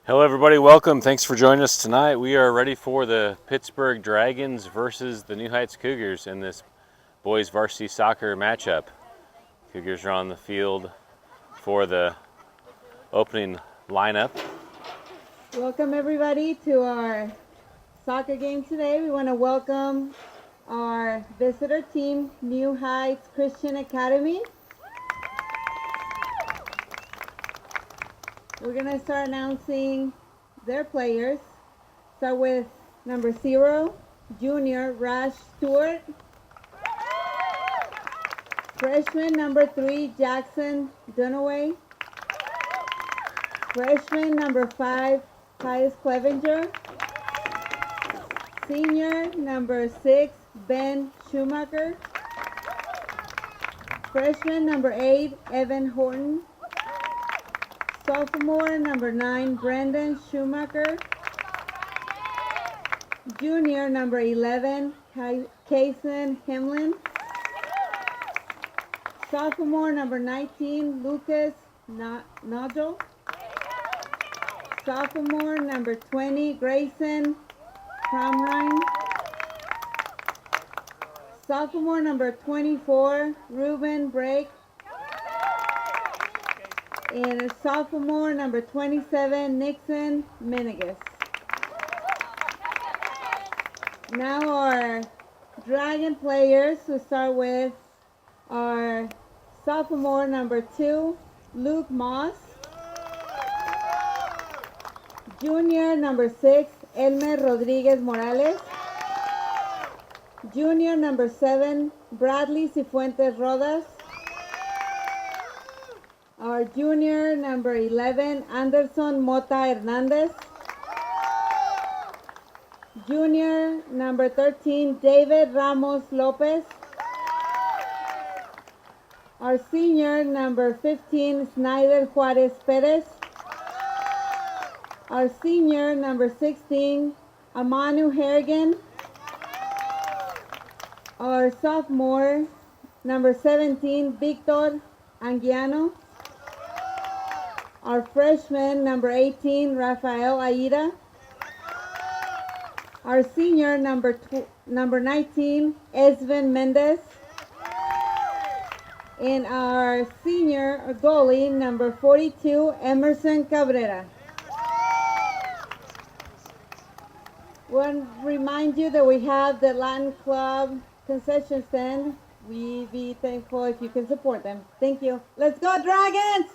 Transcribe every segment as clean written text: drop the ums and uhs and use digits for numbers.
Hello everybody, welcome. Thanks for joining us tonight. We are ready for the Pittsburg Dragons versus the New Heights Cougars in this boys varsity soccer matchup. Cougars are on the field for the opening lineup. Welcome everybody to our soccer game today. We want to welcome our visitor team, New Heights Christian Academy. We're going to start announcing their players. Start with number 0, junior Rash Stewart. Freshman number 3, Jackson Dunaway. Freshman number 5, Pius Clevenger. Senior number 6, Ben Schumacher. Freshman number 8, Evan Horton. Sophomore number 9, Brandon Schumacher. Junior number 11, Kaysen Hemlin. Sophomore number 19, Lucas Nodal. Sophomore number 20, Grayson Cromrine. Sophomore number 24, Ruben Brake. And sophomore number 27, Nixon Menegas. Now our Dragon players, to start with our sophomore number 2, Luke Moss. Junior number 6, Elmer Rodriguez Morales. Junior number 7, Bradley Cifuentes Rodas. Our junior number 11, Anderson Mota Hernandez. Junior number 13, David Ramos Lopez. Our senior number 15, Snyder Juarez Perez. Our senior number 16, Amanu Harrigan. Our sophomore number 17, Victor Anguiano. Our freshman number 18, Rafael Aida. Our senior number 19, Esven Mendez. And our senior goalie number 42, Emerson Cabrera. Want to remind you that we have the Latin Club concession stand. We'd be thankful if you can support them. Thank you. Let's go, Dragons!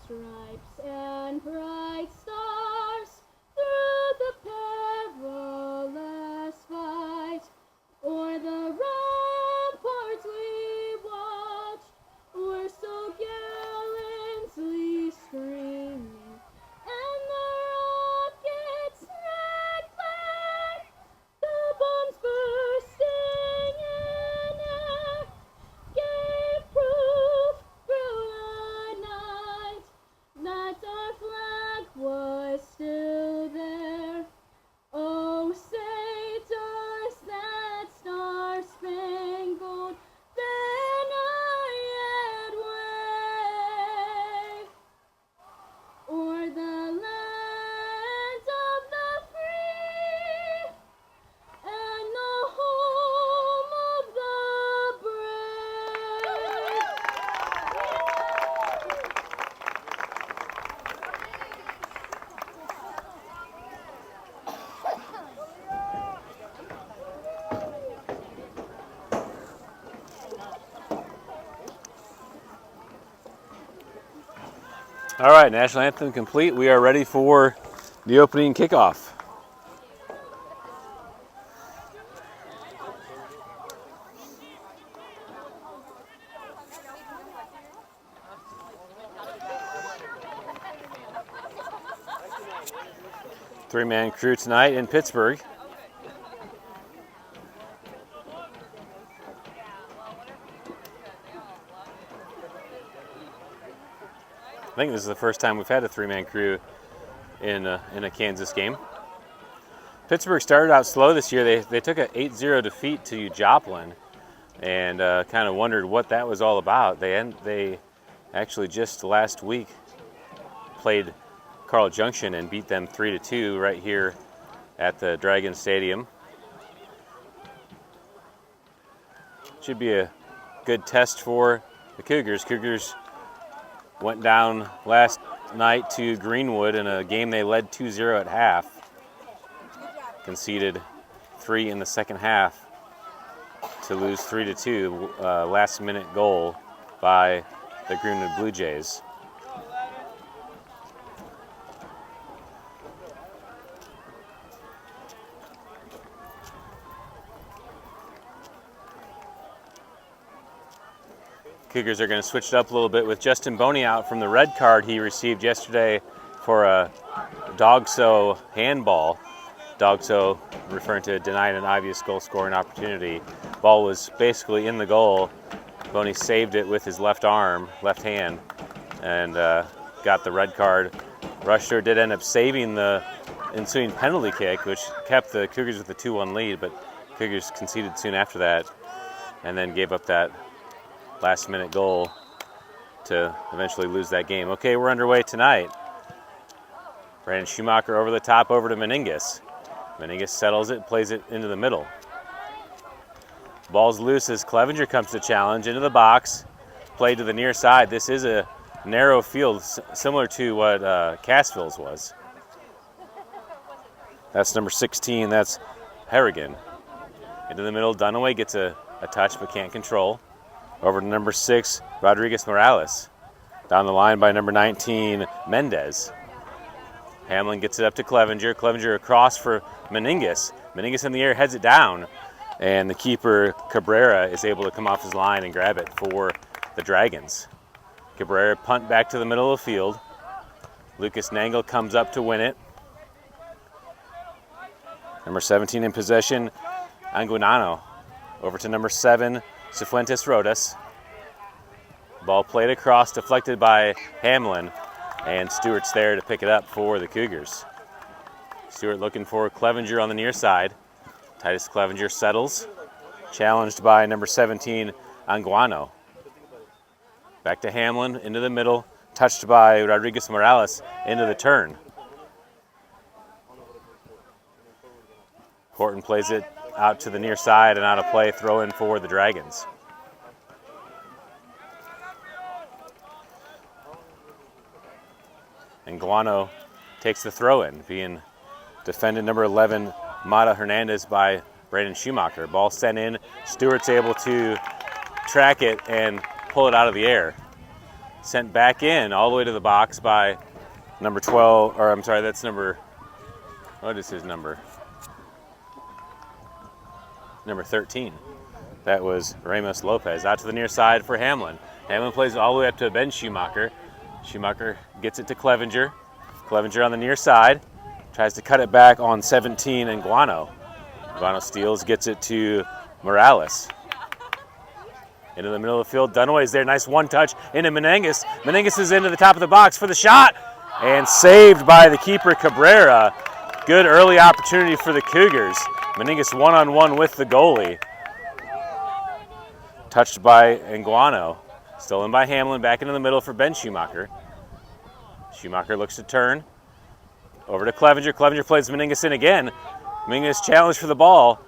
Stripes and bright stars through the perilous fight, o'er the ramparts we watched, were so gallantly streaming, and the rockets' red glare, the bombs bursting in air, gave proof through the night that our flag was still there. Oh, say does that star-spangled banner yet wave o'er the land of the free and the home of the brave? All right, national anthem complete. We are ready for the opening kickoff. Three-man crew tonight in Pittsburg. I think this is the first time we've had a three-man crew in a Kansas game. Pittsburgh started out slow this year. They took an 8-0 defeat to Joplin, and kind of wondered what that was all about. They actually just last week played Carl Junction and beat them 3-2 right here at the Dragon Stadium. Should be a good test for the Cougars. Cougars went down last night to Greenwood in a game they led 2-0 at half. Conceded 3 in the second half to lose 3-2. Last minute goal by the Greenwood Blue Jays. Cougars are going to switch it up a little bit with Justin Boney out from the red card he received yesterday for a dog-so handball. Dog-so referring to denying an obvious goal scoring opportunity. Ball was basically in the goal. Boney saved it with his left hand, and got the red card. Rusher did end up saving the ensuing penalty kick, which kept the Cougars with a 2-1 lead, but Cougars conceded soon after that and then gave up that last-minute goal to eventually lose that game. Okay, we're underway tonight. Brandon Schumacher over the top, over to Meningus. Meningus settles it, plays it into the middle. Ball's loose as Clevenger comes to challenge into the box. Played to the near side. This is a narrow field, similar to what Cassville's was. That's number 16, that's Harrigan. Into the middle, Dunaway gets a touch but can't control. Over to number 6, Rodriguez Morales. Down the line by number 19, Mendez. Hamlin gets it up to Clevenger. Clevenger across for Meningus. Meningus in the air, heads it down. And the keeper, Cabrera, is able to come off his line and grab it for the Dragons. Cabrera punt back to the middle of the field. Lucas Nangle comes up to win it. Number 17 in possession, Anguinano. Over to number 7, Cifuentes Rodas. Ball played across, deflected by Hamlin, and Stewart's there to pick it up for the Cougars. Stewart looking for Clevenger on the near side. Titus Clevenger settles, challenged by number 17, Anguano. Back to Hamlin, into the middle, touched by Rodriguez Morales into the turn. Horton plays it out to the near side and out of play, throw in for the Dragons. And Guano takes the throw in, being defended number 11, Mata Hernandez, by Brandon Schumacher. Ball sent in, Stewart's able to track it and pull it out of the air. Sent back in all the way to the box by number 12, or I'm sorry, that's number, what is his number? Number 13. That was Ramos Lopez. Out to the near side for Hamlin. Hamlin plays all the way up to Ben Schumacher. Schumacher gets it to Clevenger. Clevenger on the near side. Tries to cut it back on 17 and Guano. Guano steals, gets it to Morales. Into the middle of the field. Dunaway's there. Nice one touch into Meningus. Meningus is into the top of the box for the shot. And saved by the keeper, Cabrera. Good early opportunity for the Cougars. Meningus one-on-one with the goalie. Touched by Anguano. Stolen by Hamlin, back into the middle for Ben Schumacher. Schumacher looks to turn. Over to Clevenger. Clevenger plays Meningus in again. Meningus challenged for the ball.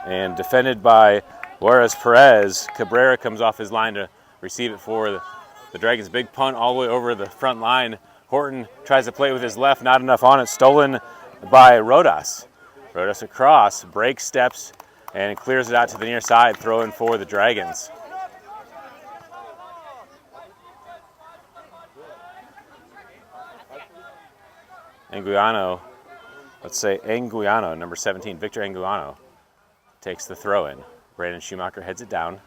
And defended by Juarez Perez. Cabrera comes off his line to receive it for the Dragons. Big punt all the way over the front line. Horton tries to play with his left, not enough on it. Stolen by Rodas. Rodas across, breaks steps, and clears it out to the near side, throw in for the Dragons. Anguiano, number 17, Victor Anguiano, takes the throw in. Brandon Schumacher heads it down.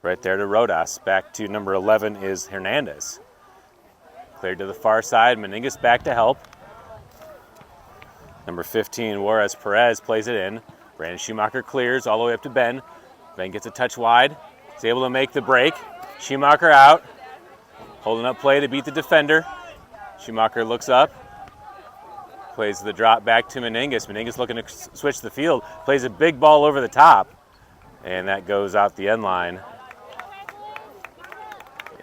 Right there to Rodas. Back to number 11 is Hernandez. Cleared to the far side. Meningus back to help. Number 15, Juarez Perez plays it in. Brandon Schumacher clears all the way up to Ben. Ben gets a touch wide. He's able to make the break. Schumacher out. Holding up play to beat the defender. Schumacher looks up. Plays the drop back to Meningas. Meningas looking to switch the field. Plays a big ball over the top. And that goes out the end line.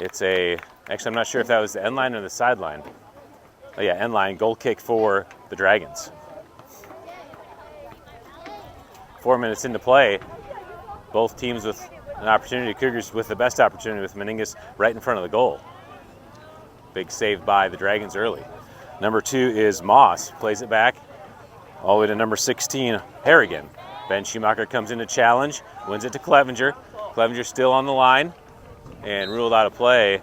Actually I'm not sure if that was the end line or the sideline. Oh yeah, end line, goal kick for the Dragons. 4 minutes into play, both teams with an opportunity. Cougars with the best opportunity with Meningas right in front of the goal. Big save by the Dragons early. Number 2 is Moss, plays it back all the way to number 16, Harrigan. Ben Schumacher comes in to challenge, wins it to Clevenger. Clevenger still on the line and ruled out of play.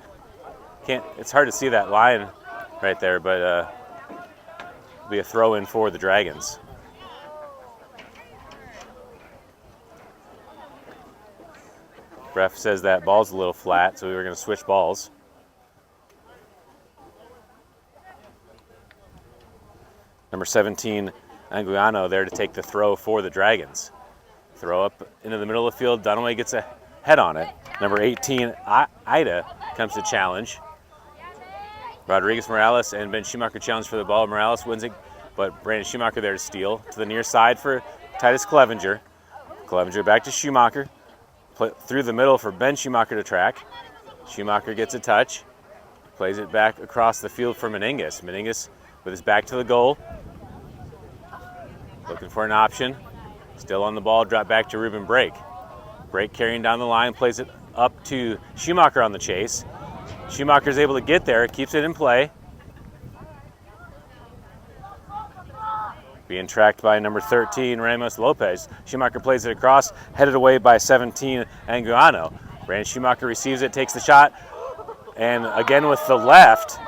It's hard to see that line right there, but it'll be a throw in for the Dragons. Ref says that ball's a little flat, so we were going to switch balls. Number 17, Anguiano there to take the throw for the Dragons. Throw up into the middle of the field. Dunaway gets a head on it. Number 18, Ida comes to challenge. Rodriguez Morales and Ben Schumacher challenge for the ball. Morales wins it, but Brandon Schumacher there to steal. To the near side for Titus Clevenger. Clevenger back to Schumacher. Through the middle for Ben Schumacher to track. Schumacher gets a touch. Plays it back across the field for Meningas. Meningas with his back to the goal. Looking for an option. Still on the ball, drop back to Ruben Brake. Brake carrying down the line, plays it up to Schumacher on the chase. Schumacher's able to get there, keeps it in play. Being tracked by number 13, Ramos Lopez. Schumacher plays it across, headed away by 17, Anguiano. Brandon Schumacher receives it, takes the shot, and again with the left,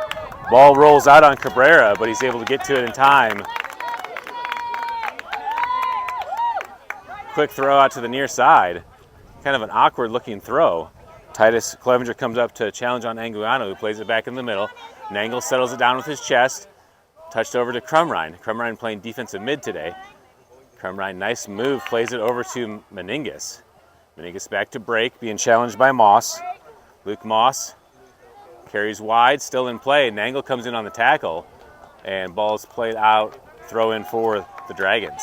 ball rolls out on Cabrera, but he's able to get to it in time. Quick throw out to the near side. Kind of an awkward looking throw. Titus Clevenger comes up to challenge on Anguiano, who plays it back in the middle. Nangle settles it down with his chest. Touched over to Crumrine. Crumrine playing defensive mid today. Crumrine, nice move, plays it over to Meningas. Meningas back to Brake, being challenged by Moss. Luke Moss carries wide, still in play. Nangle comes in on the tackle, and ball's played out, throw in for the Dragons.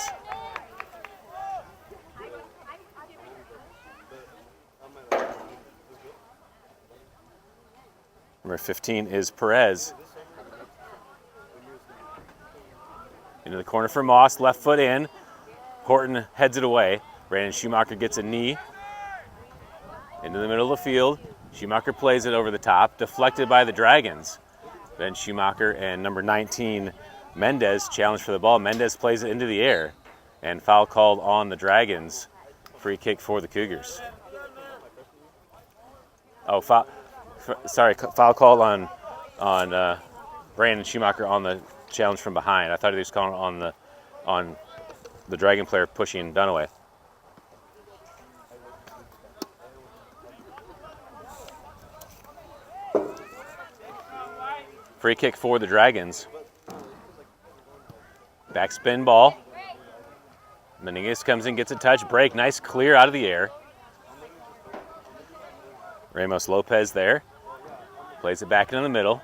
Number 15 is Perez. Into the corner for Moss, left foot in. Horton heads it away. Brandon Schumacher gets a knee. Into the middle of the field. Schumacher plays it over the top, deflected by the Dragons. Ben Schumacher and number 19, Mendez, challenge for the ball. Mendez plays it into the air, and foul called on the Dragons. Free kick for the Cougars. Oh, foul called on Brandon Schumacher on the challenge from behind. I thought he was calling on the Dragon player pushing Dunaway. Free kick for the Dragons. Backspin ball. Meningas comes in, gets a touch, break, nice clear out of the air. Ramos Lopez there. Plays it back into the middle.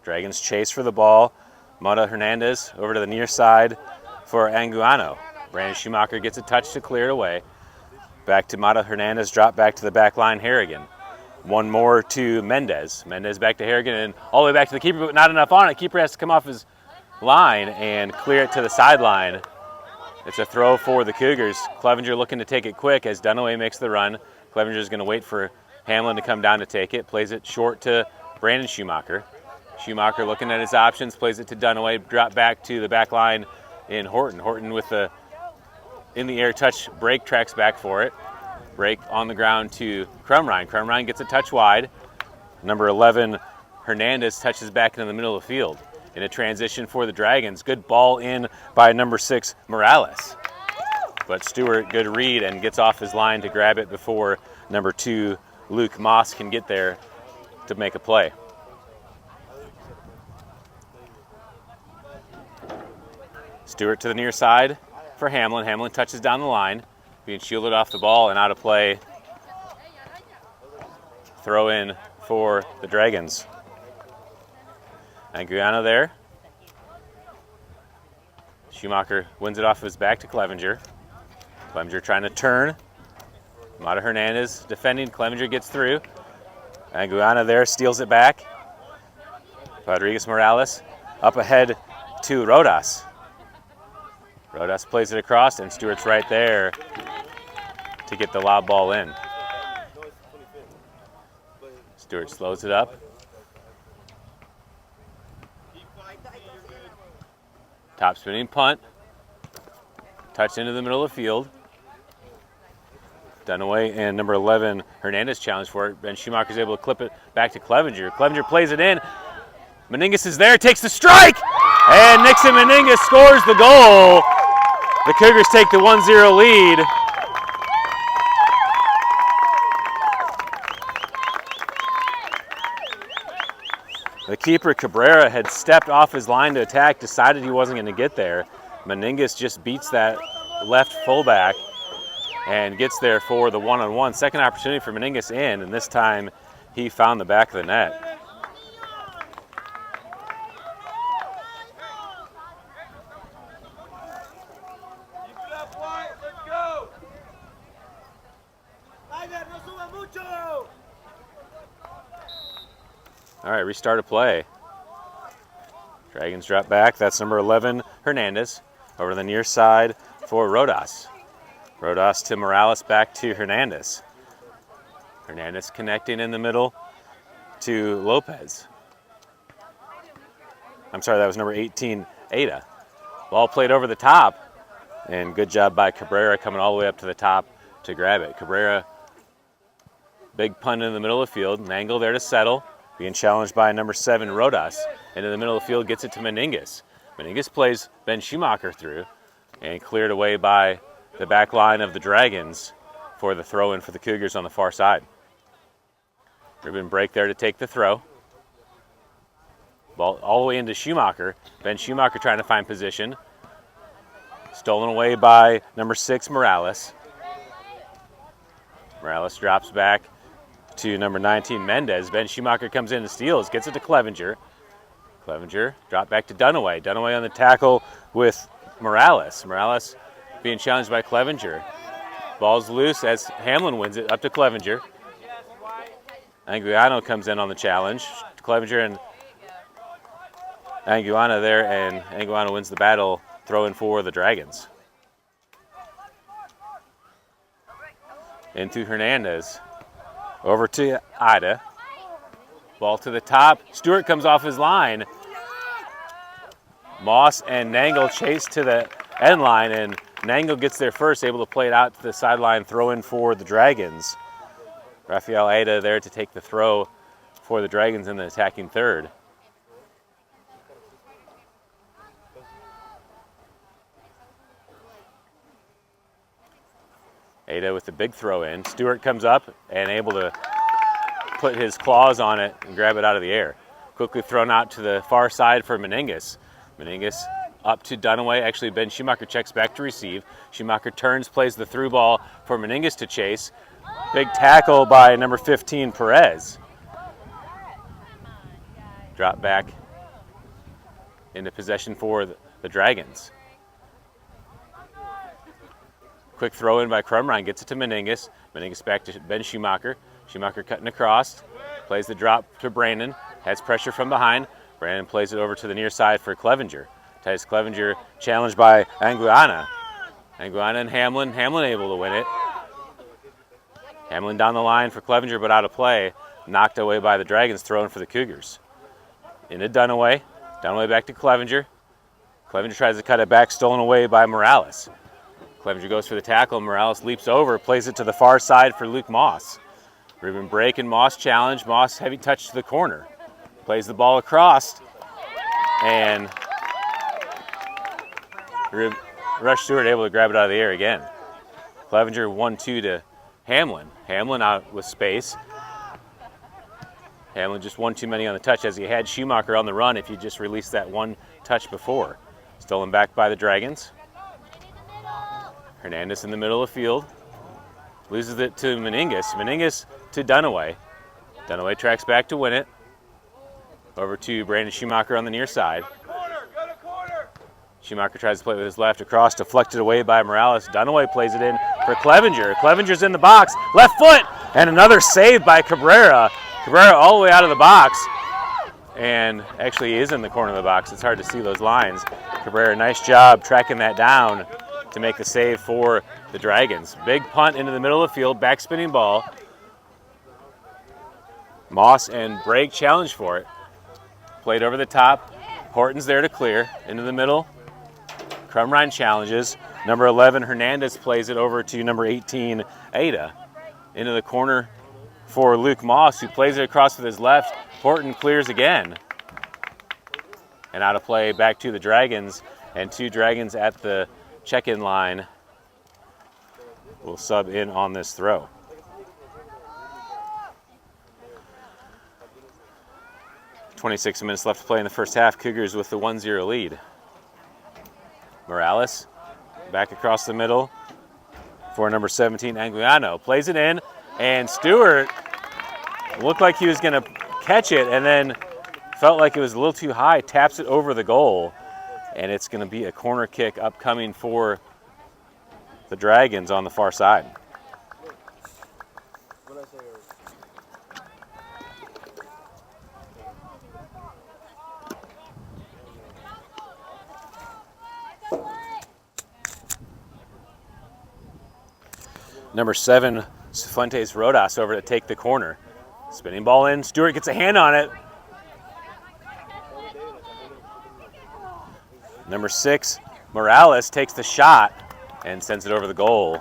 Dragons chase for the ball. Mata Hernandez over to the near side for Anguiano. Brandon Schumacher gets a touch to clear it away. Back to Mata Hernandez, drop back to the back line, Harrigan. One more to Mendez. Mendez back to Harrigan and all the way back to the keeper, but not enough on it. Keeper has to come off his line and clear it to the sideline. It's a throw for the Cougars. Clevenger looking to take it quick as Dunaway makes the run. Clevenger is going to wait for Hamlin to come down to take it. Plays it short to Brandon Schumacher. Schumacher looking at his options, plays it to Dunaway, drop back to the back line in Horton. Horton with the in the air touch, break tracks back for it. Break on the ground to Crumrine. Crumrine gets a touch wide. Number 11, Hernandez touches back into the middle of the field. In a transition for the Dragons. Good ball in by number 6, Morales. But Stewart, good read, and gets off his line to grab it before number 2, Luke Moss, can get there to make a play. Stewart to the near side for Hamlin. Hamlin touches down the line, being shielded off the ball and out of play. Throw in for the Dragons. Anguiano there. Schumacher wins it off his back to Clevenger. Clevenger trying to turn. Mata Hernandez defending. Clevenger gets through. Anguiano there steals it back. Rodriguez Morales up ahead to Rodas. Rodas plays it across, and Stewart's right there to get the lob ball in. Stewart slows it up. Top spinning punt. Touch into the middle of the field. Dunaway and number 11, Hernandez challenge for it. Ben Schumacher's able to clip it back to Clevenger. Clevenger plays it in. Meningus is there, takes the strike! And Nixon Meningus scores the goal. The Cougars take the 1-0 lead. The keeper, Cabrera, had stepped off his line to attack, decided he wasn't going to get there. Meningus just beats that left fullback and gets there for the one-on-one. Second opportunity for Meningus in, and this time he found the back of the net. All right, restart of play. Dragons drop back. That's number 11, Hernandez, over to the near side for Rodas. Rodas to Morales, back to Hernandez. Hernandez connecting in the middle to Lopez. I'm sorry, that was number 18, Ada. Ball played over the top, and good job by Cabrera coming all the way up to the top to grab it. Cabrera, big punt in the middle of the field. An angle there to settle. Being challenged by number 7, Rodas. Into the middle of the field, gets it to Meningus. Meningus plays Ben Schumacher through and cleared away by the back line of the Dragons for the throw-in for the Cougars on the far side. Ruben break there to take the throw. Ball all the way into Schumacher. Ben Schumacher trying to find position. Stolen away by number 6, Morales. Morales drops back to number 19, Mendez. Ben Schumacher comes in and steals, gets it to Clevenger. Clevenger drop back to Dunaway. Dunaway on the tackle with Morales. Morales being challenged by Clevenger. Ball's loose as Hamlin wins it up to Clevenger. Anguiano comes in on the challenge. Clevenger and Anguiano there, and Anguiano wins the battle, throwing for the Dragons. Into Hernandez. Over to Ida. Ball to the top. Stewart comes off his line. Moss and Nangle chase to the end line, and Nangle gets there first, able to play it out to the sideline, throw in for the Dragons. Rafael Ida there to take the throw for the Dragons in the attacking third. Ada with the big throw in. Stewart comes up and able to put his claws on it and grab it out of the air. Quickly thrown out to the far side for Meningus. Meningus up to Dunaway. Actually, Ben Schumacher checks back to receive. Schumacher turns, plays the through ball for Meningus to chase. Big tackle by number 15, Perez. Drop back into possession for the Dragons. Quick throw in by Crumrine, gets it to Meningus. Meningus back to Ben Schumacher. Schumacher cutting across, plays the drop to Brandon, has pressure from behind. Brandon plays it over to the near side for Clevenger. Titus Clevenger challenged by Anguiano. Anguiano and Hamlin. Hamlin able to win it. Hamlin down the line for Clevenger, but out of play. Knocked away by the Dragons, thrown for the Cougars. Into Dunaway. Dunaway back to Clevenger. Clevenger tries to cut it back, stolen away by Morales. Clevenger goes for the tackle. Morales leaps over, plays it to the far side for Luke Moss. Ruben break and Moss challenge. Moss heavy touch to the corner. Plays the ball across. And Rush Stewart able to grab it out of the air again. Clevenger 1-2 to Hamlin. Hamlin out with space. Hamlin just one too many on the touch, as he had Schumacher on the run if you just released that one touch before. Stolen back by the Dragons. Hernandez in the middle of the field. Loses it to Meningus. Meningus to Dunaway. Dunaway tracks back to win it. Over to Brandon Schumacher on the near side. Schumacher tries to play with his left across, deflected away by Morales. Dunaway plays it in for Clevenger. Clevenger's in the box, left foot, and another save by Cabrera. Cabrera all the way out of the box, and actually is in the corner of the box. It's hard to see those lines. Cabrera, nice job tracking that down to make the save for the Dragons. Big punt into the middle of the field, back-spinning ball. Moss and Brake challenge for it. Played over the top. Horton's there to clear. Into the middle. Crumrine challenges. Number 11, Hernandez plays it over to number 18, Ada. Into the corner for Luke Moss, who plays it across with his left. Horton clears again. And out of play back to the Dragons. And 2 Dragons at the check-in line will sub in on this throw. .26 minutes left to play in the first half. Cougars with the 1-0 lead. Morales back across the middle for number 17, Anguiano. Plays it in, and Stewart looked like he was going to catch it and then felt like it was a little too high, taps it over the goal, and it's going to be a corner kick upcoming for the Dragons on the far side. Number 7, Fuentes Rodas over to take the corner. Spinning ball in, Stewart gets a hand on it. Number 6, Morales takes the shot and sends it over the goal.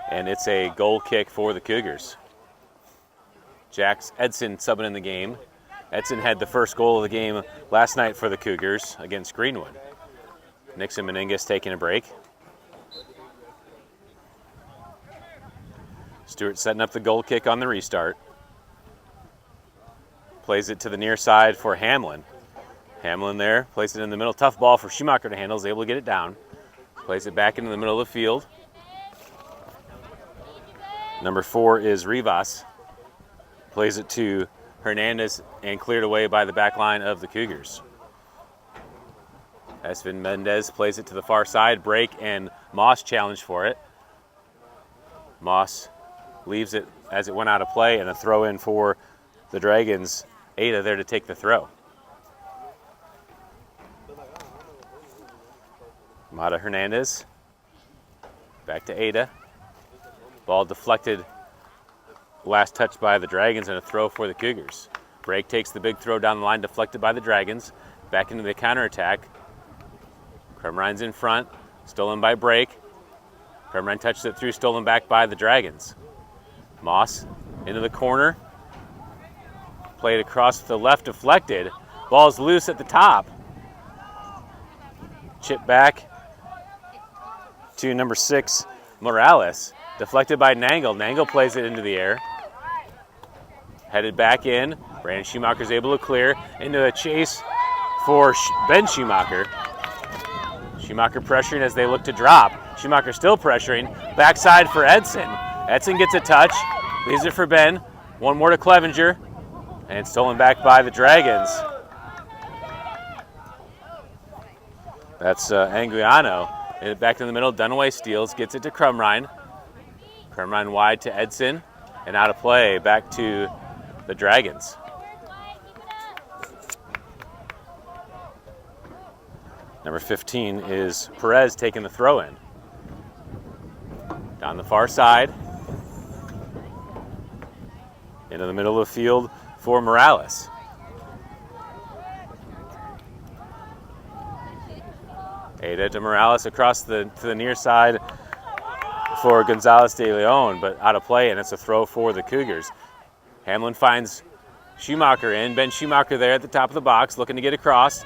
And it's a goal kick for the Cougars. Jax Edson subbing in the game. Edson had the first goal of the game last night for the Cougars against Greenwood. Nixon Meningus taking a break. Stewart setting up the goal kick on the restart. Plays it to the near side for Hamlin. Hamlin there, plays it in the middle. Tough ball for Schumacher to handle, is able to get it down. Plays it back into the middle of the field. Number 4 is Rivas. Plays it to Hernandez and cleared away by the back line of the Cougars. Esvin Mendez plays it to the far side. Brake and Moss challenge for it. Moss leaves it as it went out of play, and a throw in for the Dragons. Ada there to take the throw. Mata Hernandez. Back to Ada. Ball deflected. Last touch by the Dragons, and a throw for the Cougars. Brake takes the big throw down the line, deflected by the Dragons. Back into the counterattack. Crumrine's in front. Stolen by Brake. Crumrine touches it through, stolen back by the Dragons. Moss into the corner. Played across to the left, deflected. Ball's loose at the top. Chip back to number 6, Morales. Deflected by Nangle. Nangle plays it into the air. Headed back in. Brandon Schumacher's able to clear into a chase for Ben Schumacher. Schumacher pressuring as they look to drop. Schumacher still pressuring. Backside for Edson. Edson gets a touch. Leaves it for Ben. One more to Clevenger. And stolen back by the Dragons. That's Anguiano. Back in the middle. Dunaway steals. Gets it to Crumrine. Crumrine wide to Edson. And out of play. Back to the Dragons. Number 15 is Perez taking the throw in. Down the far side. Into the middle of the field for Morales. Ada to Morales across to the near side for Gonzalez de Leon, but out of play, and it's a throw for the Cougars. Hamlin finds Schumacher in. Ben Schumacher there at the top of the box, looking to get across.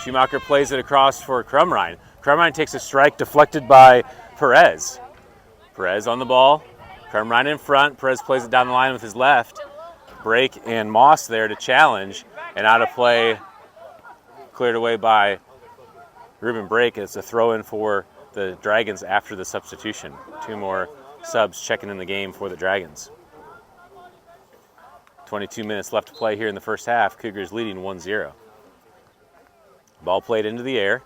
Schumacher plays it across for Crumrine. Crumrine takes a strike deflected by Perez. Perez on the ball. Crumrine in front. Perez plays it down the line with his left. Brake and Moss there to challenge. And out of play, cleared away by Ruben Brake. It's a throw in for the Dragons after the substitution. 2 more subs checking in the game for the Dragons. 22 minutes left to play here in the first half. Cougars leading 1-0. Ball played into the air.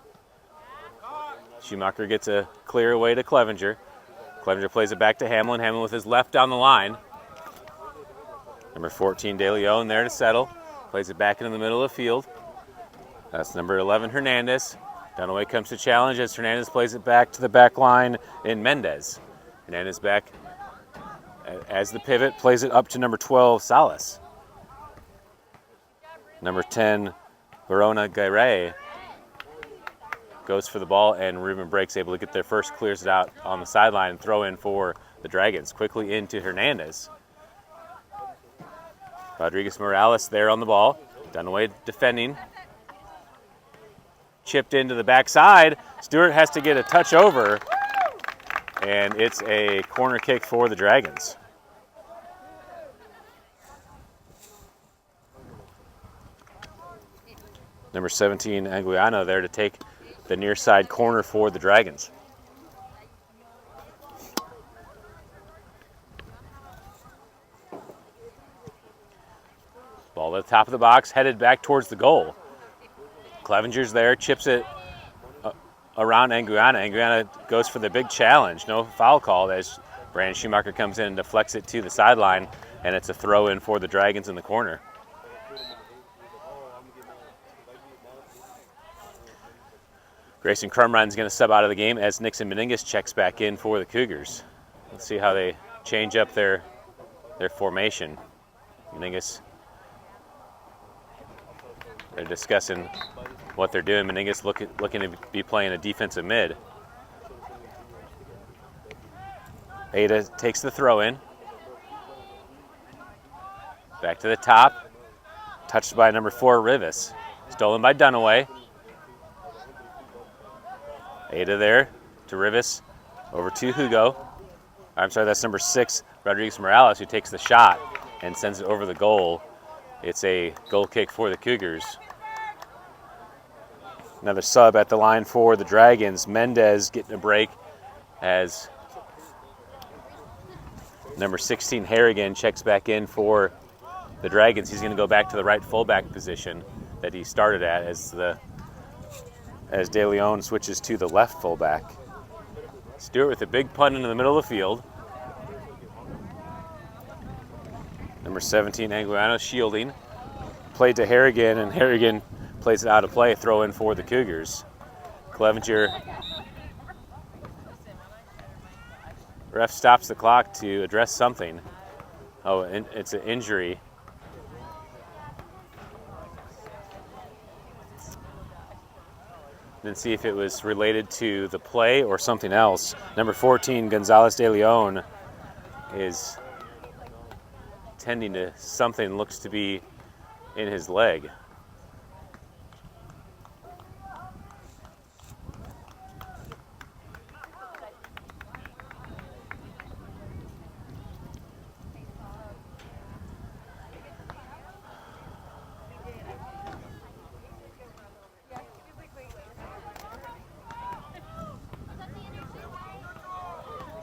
Schumacher gets a clear away to Clevenger. Clevenger plays it back to Hamlin. Hamlin with his left down the line. Number 14, De Leon there to settle. Plays it back into the middle of the field. That's number 11, Hernandez. Dunaway comes to challenge as Hernandez plays it back to the back line in Mendez. Hernandez back as the pivot, plays it up to number 12, Salas. Number 10, Verona Garay goes for the ball, and Ruben Brake's able to get there first, clears it out on the sideline and throw in for the Dragons. Quickly into Hernandez. Rodriguez Morales there on the ball. Dunaway defending. Chipped into the backside. Stewart has to get a touch over, and it's a corner kick for the Dragons. Number 17, Anguiano there to take the near side corner for the Dragons. Ball at the top of the box, headed back towards the goal. Clevenger's there, chips it around Anguiano. Anguiano goes for the big challenge. No foul call as Brandon Schumacher comes in and deflects it to the sideline, and it's a throw in for the Dragons in the corner. Grayson Crumrine's going to sub out of the game as Nixon Meningus checks back in for the Cougars. Let's see how they change up their formation. Meningus, they're discussing what they're doing. Meningus looking to be playing a defensive mid. Ada takes the throw in. Back to the top. Touched by number 4, Rivas. Stolen by Dunaway. Ada there to Rivas, over to Hugo. I'm sorry, that's number 6, Rodriguez Morales, who takes the shot and sends it over the goal. It's a goal kick for the Cougars. Another sub at the line for the Dragons. Mendez getting a break as number 16, Harrigan, checks back in for the Dragons. He's going to go back to the right fullback position that he started at as De Leon switches to the left fullback. Stewart with a big punt into the middle of the field. Number 17, Anguiano, shielding. Played to Harrigan, and Harrigan plays it out of play. Throw in for the Cougars. Clevenger. Ref stops the clock to address something. Oh, it's an injury. Then see if it was related to the play or something else. Number 14, Gonzalez de Leon, is tending to something looks to be in his leg.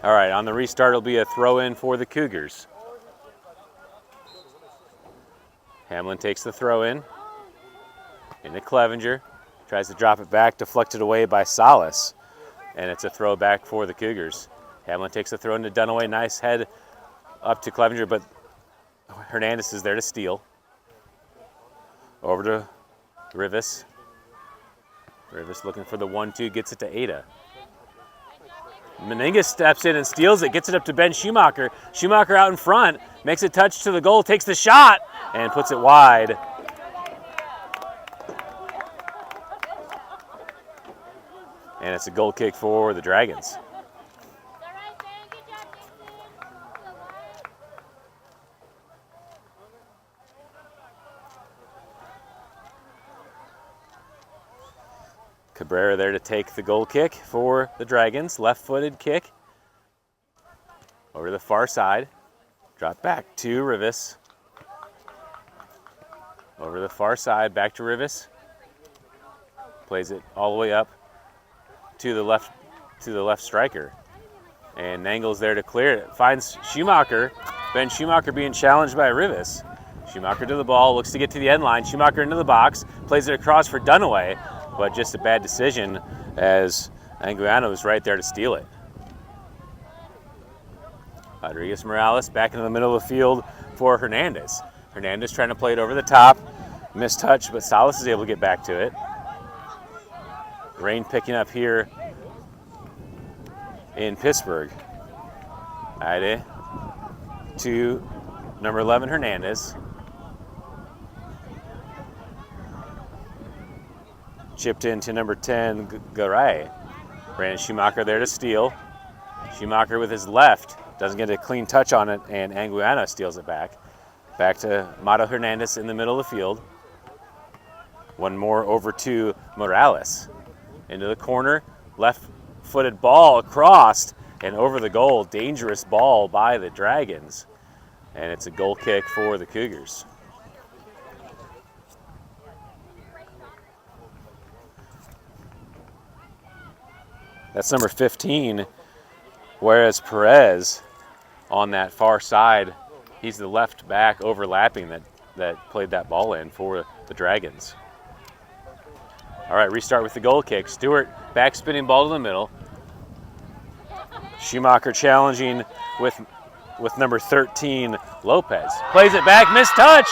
All right, on the restart, it'll be a throw-in for the Cougars. Hamlin takes the throw-in into Clevenger. Tries to drop it back, deflected away by Salas. And it's a throwback for the Cougars. Hamlin takes the throw into Dunaway. Nice head up to Clevenger, but Hernandez is there to steal. Over to Rivas. Rivas looking for the 1-2, gets it to Ada. Meningus steps in and steals it, gets it up to Ben Schumacher. Schumacher out in front, makes a touch to the goal, takes the shot, and puts it wide. And it's a goal kick for the Dragons. Cabrera there to take the goal kick for the Dragons. Left-footed kick. Over to the far side. Drop back to Rivas. Over to the far side, back to Rivas. plays it all the way up to the left striker. And Nangel's there to clear it. Finds Schumacher. Ben Schumacher being challenged by Rivas. Schumacher to the ball, looks to get to the end line. Schumacher into the box, plays it across for Dunaway, but just a bad decision as Anguiano was right there to steal it. Rodriguez Morales back into the middle of the field for Hernandez. Hernandez trying to play it over the top. Missed touch, but Salas is able to get back to it. Rain picking up here in Pittsburg. Aide to number 11, Hernandez. Chipped into number 10, Garay. Brandon Schumacher there to steal. Schumacher with his left doesn't get a clean touch on it, and Anguiano steals it back. Back to Mato Hernandez in the middle of the field. One more over to Morales. Into the corner, left-footed ball across and over the goal. Dangerous ball by the Dragons. And it's a goal kick for the Cougars. That's number 15, whereas Perez on that far side, he's the left back overlapping that played that ball in for the Dragons. All right, restart with the goal kick. Stewart back spinning ball to the middle. Schumacher challenging with number 13, Lopez. Plays it back, missed touch,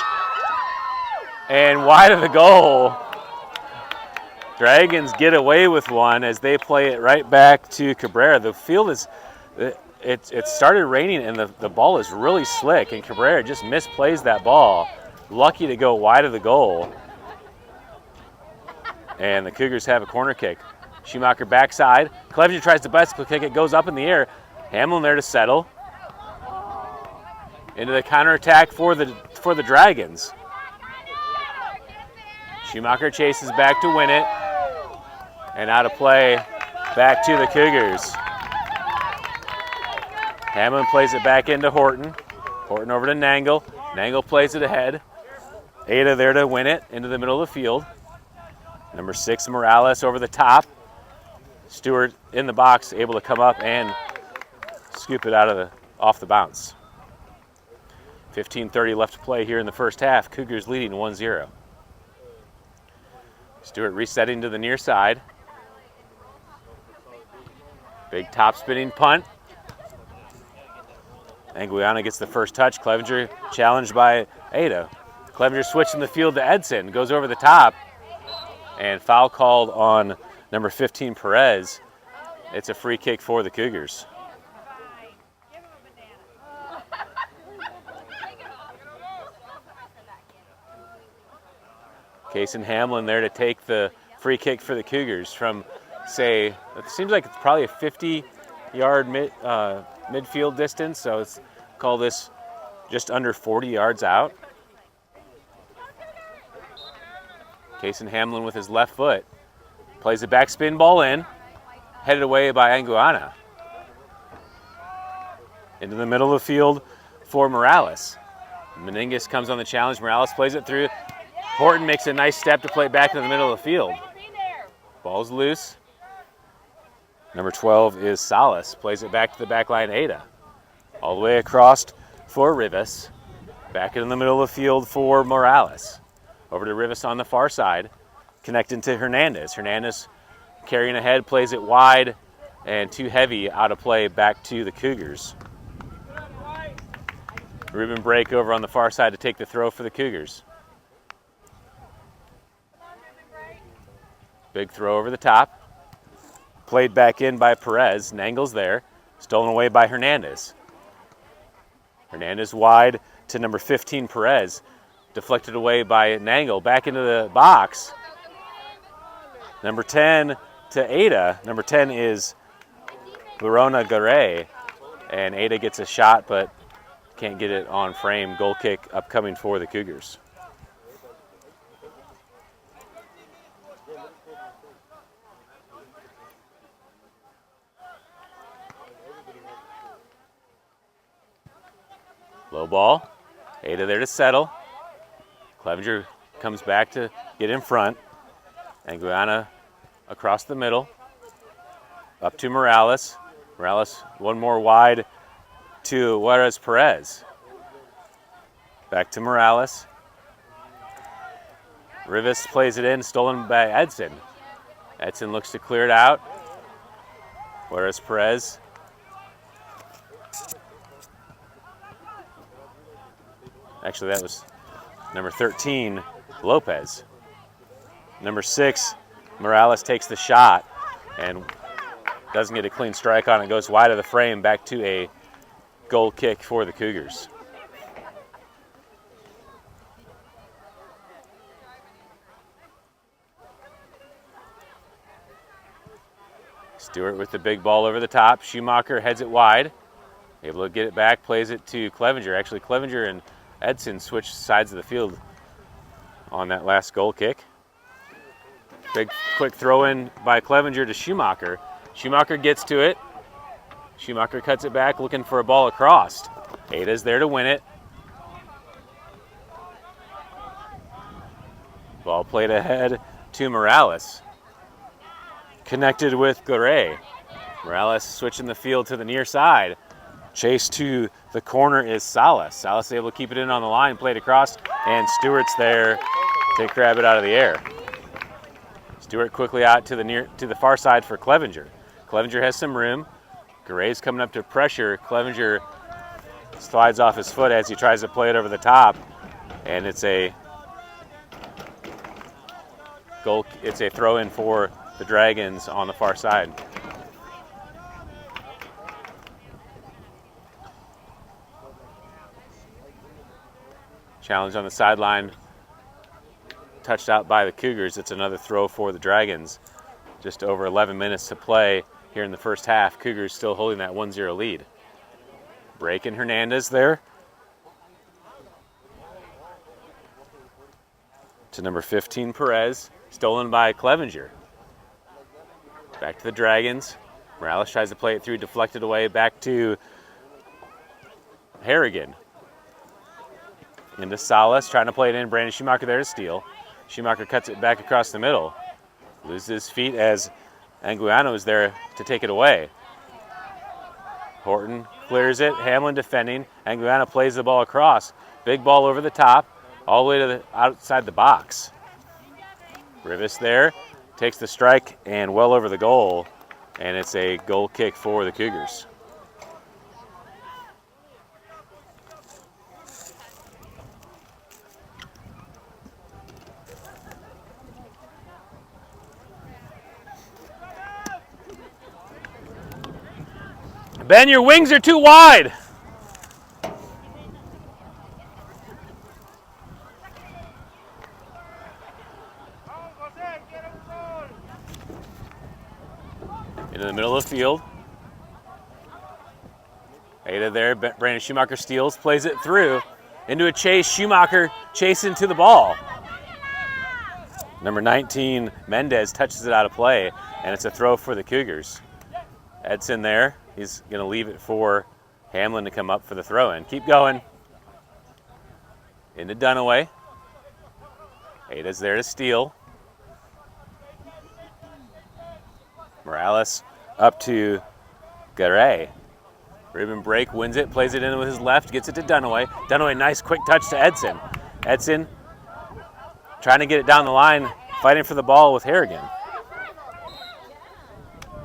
and wide of the goal. Dragons get away with one as they play it right back to Cabrera. The field is, it started raining and the ball is really slick, and Cabrera just misplays that ball. Lucky to go wide of the goal. And the Cougars have a corner kick. Schumacher backside. Clevenger tries to bicycle kick. It goes up in the air. Hamlin there to settle. Into the counterattack for the Dragons. Schumacher chases back to win it. And out of play, back to the Cougars. Hamlin plays it back into Horton. Horton over to Nangle. Nangle plays it ahead. Ada there to win it into the middle of the field. Number 6, Morales over the top. Stewart in the box, able to come up and scoop it off the bounce. 15:30 left to play here in the first half. Cougars leading 1-0. Stewart resetting to the near side. Big top spinning punt. Anguiano gets the first touch. Clevenger challenged by Ada. Clevenger switching the field to Edson. Goes over the top. And foul called on number 15, Perez. It's a free kick for the Cougars. Kason Hamlin there to take the free kick for the Cougars from, say, it seems like it's probably a 50-yard midfield distance, so let's call this just under 40 yards out. Kason Hamlin with his left foot. Plays a backspin ball in. Headed away by Anguiano. Into the middle of the field for Morales. Meningus comes on the challenge. Morales plays it through. Horton makes a nice step to play it back in the middle of the field. Ball's loose. Number 12 is Salas. Plays it back to the back line, Ada. All the way across for Rivas. Back in the middle of the field for Morales. Over to Rivas on the far side, connecting to Hernandez. Hernandez carrying ahead, plays it wide, and too heavy out of play back to the Cougars. Ruben Brake over on the far side to take the throw for the Cougars. Big throw over the top. Played back in by Perez. Nangle's there. Stolen away by Hernandez. Hernandez wide to number 15, Perez. Deflected away by Nangle. Back into the box. Number 10 to Ada. Number 10 is Verona Garay. And Ada gets a shot, but can't get it on frame. Goal kick upcoming for the Cougars. Low ball. Ada there to settle. Clevenger comes back to get in front. Anguiano across the middle. Up to Morales. Morales, one more wide to Juarez Perez. Back to Morales. Rivas plays it in, stolen by Edson. Edson looks to clear it out. Juarez Perez. Actually, that was number 13, Lopez. Number 6, Morales takes the shot and doesn't get a clean strike on it. Goes wide of the frame, back to a goal kick for the Cougars. Stewart with the big ball over the top. Schumacher heads it wide. Able to get it back, plays it to Clevenger. Actually, Clevenger and Edson switched sides of the field on that last goal kick. Big quick throw in by Clevenger to Schumacher. Schumacher gets to it. Schumacher cuts it back, looking for a ball across. Ada's there to win it. Ball played ahead to Morales. Connected with Garay. Morales switching the field to the near side. Chase to the corner is Salas. Salas able to keep it in on the line, played across, and Stewart's there to grab it out of the air. Stewart quickly out to the far side for Clevenger. Clevenger has some room. Garay's coming up to pressure. Clevenger slides off his foot as he tries to play it over the top, and it's a goal. It's a throw in for the Dragons on the far side. Challenge on the sideline, touched out by the Cougars. It's another throw for the Dragons. Just over 11 minutes to play here in the first half. Cougars still holding that 1-0 lead. Break in Hernandez there. To number 15, Perez. Stolen by Clevenger. Back to the Dragons. Morales tries to play it through, deflected away, back to Harrigan. Into Salas, trying to play it in. Brandon Schumacher there to steal. Schumacher cuts it back across the middle. Loses his feet as Anguiano is there to take it away. Horton clears it. Hamlin defending. Anguiano plays the ball across. Big ball over the top, all the way to the outside the box. Rivas there, takes the strike and well over the goal, and it's a goal kick for the Cougars. Ben, your wings are too wide. Into the middle of the field. Ada there, Brandon Schumacher steals, plays it through. Into a chase, Schumacher chasing to the ball. Number 19, Mendez, touches it out of play, and it's a throw for the Cougars. Edson there. He's going to leave it for Hamlin to come up for the throw-in. Keep going. Into Dunaway. Ada's there to steal. Morales up to Garay. Ribbon break, wins it, plays it in with his left, gets it to Dunaway. Dunaway, nice quick touch to Edson. Edson trying to get it down the line, fighting for the ball with Harrigan.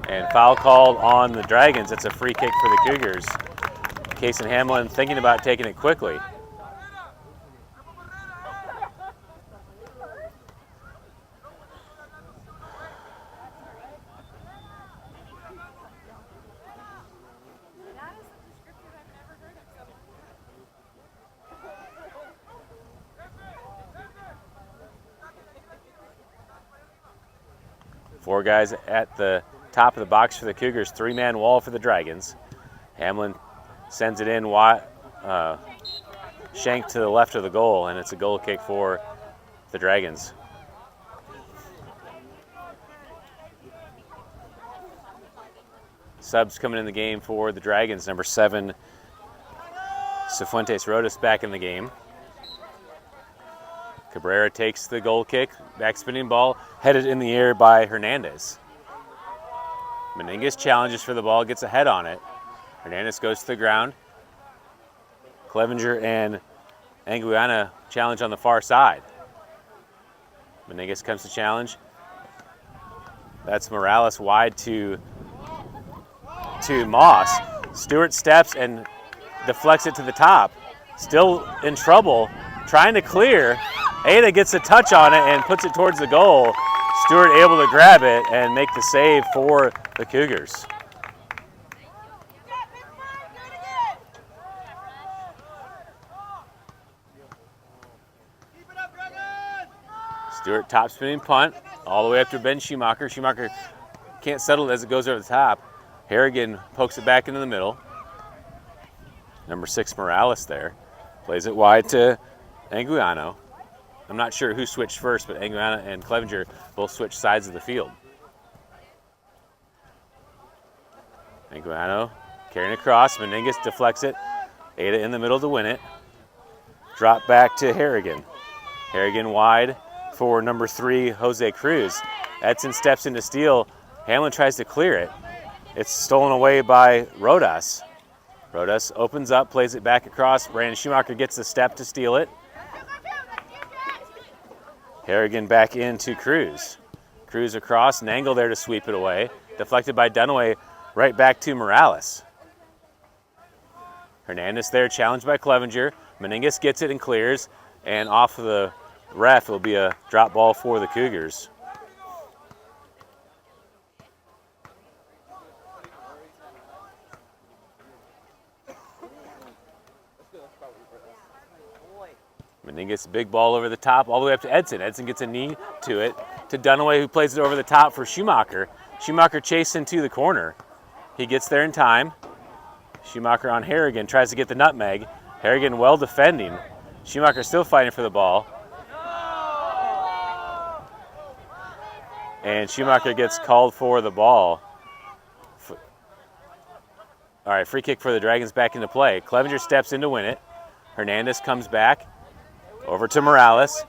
And foul called on the Dragons. It's a free kick for the Cougars. Case and Hamlin thinking about taking it quickly. Four guys at the top of the box for the Cougars, three-man wall for the Dragons. Hamlin sends it in, Shank to the left of the goal, and it's a goal kick for the Dragons. Subs coming in the game for the Dragons. Number 7, Cifuentes Rodas back in the game. Cabrera takes the goal kick, back spinning ball, headed in the air by Hernandez. Meningas challenges for the ball, gets a head on it. Hernandez goes to the ground. Clevenger and Anguiano challenge on the far side. Meningas comes to challenge. That's Morales wide to Moss. Stewart steps and deflects it to the top. Still in trouble, trying to clear. Ada gets a touch on it and puts it towards the goal. Stewart able to grab it and make the save for the Cougars. Stewart top spinning punt all the way up to Ben Schumacher. Schumacher can't settle it as it goes over the top. Harrigan pokes it back into the middle. Number 6 Morales there. Plays it wide to Anguiano. I'm not sure who switched first, but Anguiano and Clevenger both switched sides of the field. Anguiano carrying across. Meningas deflects it. Ada in the middle to win it. Drop back to Harrigan. Harrigan wide for number 3, Jose Cruz. Edson steps in to steal. Hamlin tries to clear it. It's stolen away by Rodas. Rodas opens up, plays it back across. Brandon Schumacher gets the step to steal it. Harrigan back into Cruz. Cruz across, Nangle there to sweep it away. Deflected by Dunaway, right back to Morales. Hernandez there, challenged by Clevenger. Meningas gets it and clears, and off of the ref, it'll be a drop ball for the Cougars. Meningas, big ball over the top, all the way up to Edson. Edson gets a knee to it, to Dunaway, who plays it over the top for Schumacher. Schumacher chasing to the corner. He gets there in time. Schumacher on Harrigan, tries to get the nutmeg. Harrigan well defending. Schumacher still fighting for the ball. And Schumacher gets called for the ball. All right, free kick for the Dragons back into play. Clevenger steps in to win it. Hernandez comes back. Over to Morales.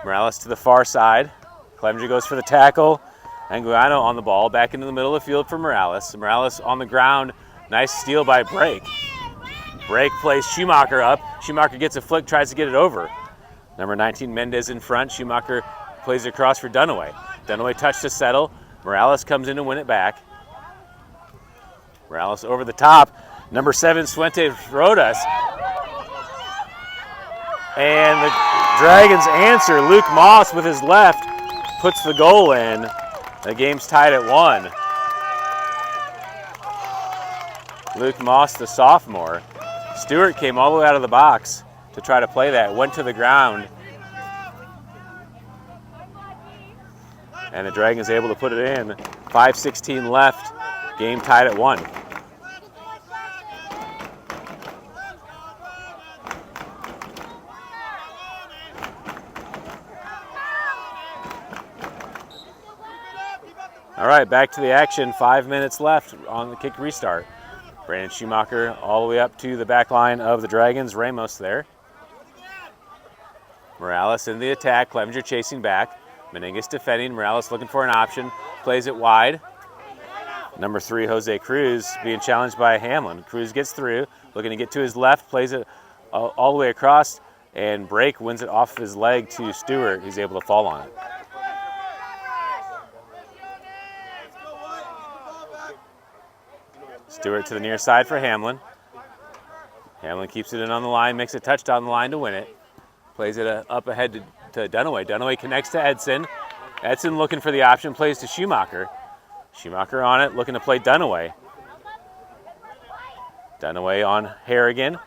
Morales to the far side. Clevenger goes for the tackle. Anguiano on the ball, back into the middle of the field for Morales. Morales on the ground. Nice steal by Brake. Brake plays Schumacher up. Schumacher gets a flick, tries to get it over. Number 19, Mendez in front. Schumacher plays it across for Dunaway. Dunaway touch to settle. Morales comes in to win it back. Morales over the top. Number 7, Suente Rodas. And the Dragons answer. Luke Moss with his left puts the goal in. The game's tied at 1. Luke Moss, the sophomore. Stewart came all the way out of the box to try to play that. Went to the ground. And the Dragons able to put it in. 5:16 left. Game tied at 1. All right, back to the action. 5 minutes left on the kick restart. Brandon Schumacher all the way up to the back line of the Dragons. Ramos there. Morales in the attack. Clevenger chasing back. Meningas defending. Morales looking for an option. Plays it wide. Number 3, Jose Cruz, being challenged by Hamlin. Cruz gets through. Looking to get to his left. Plays it all the way across. And Brake wins it off of his leg to Stewart. He's able to fall on it. Stewart to the near side for Hamlin. Hamlin keeps it in on the line, makes a touch down the line to win it. Plays it up ahead to Dunaway. Dunaway connects to Edson. Edson looking for the option, plays to Schumacher. Schumacher on it, looking to play Dunaway. Dunaway on Harrigan.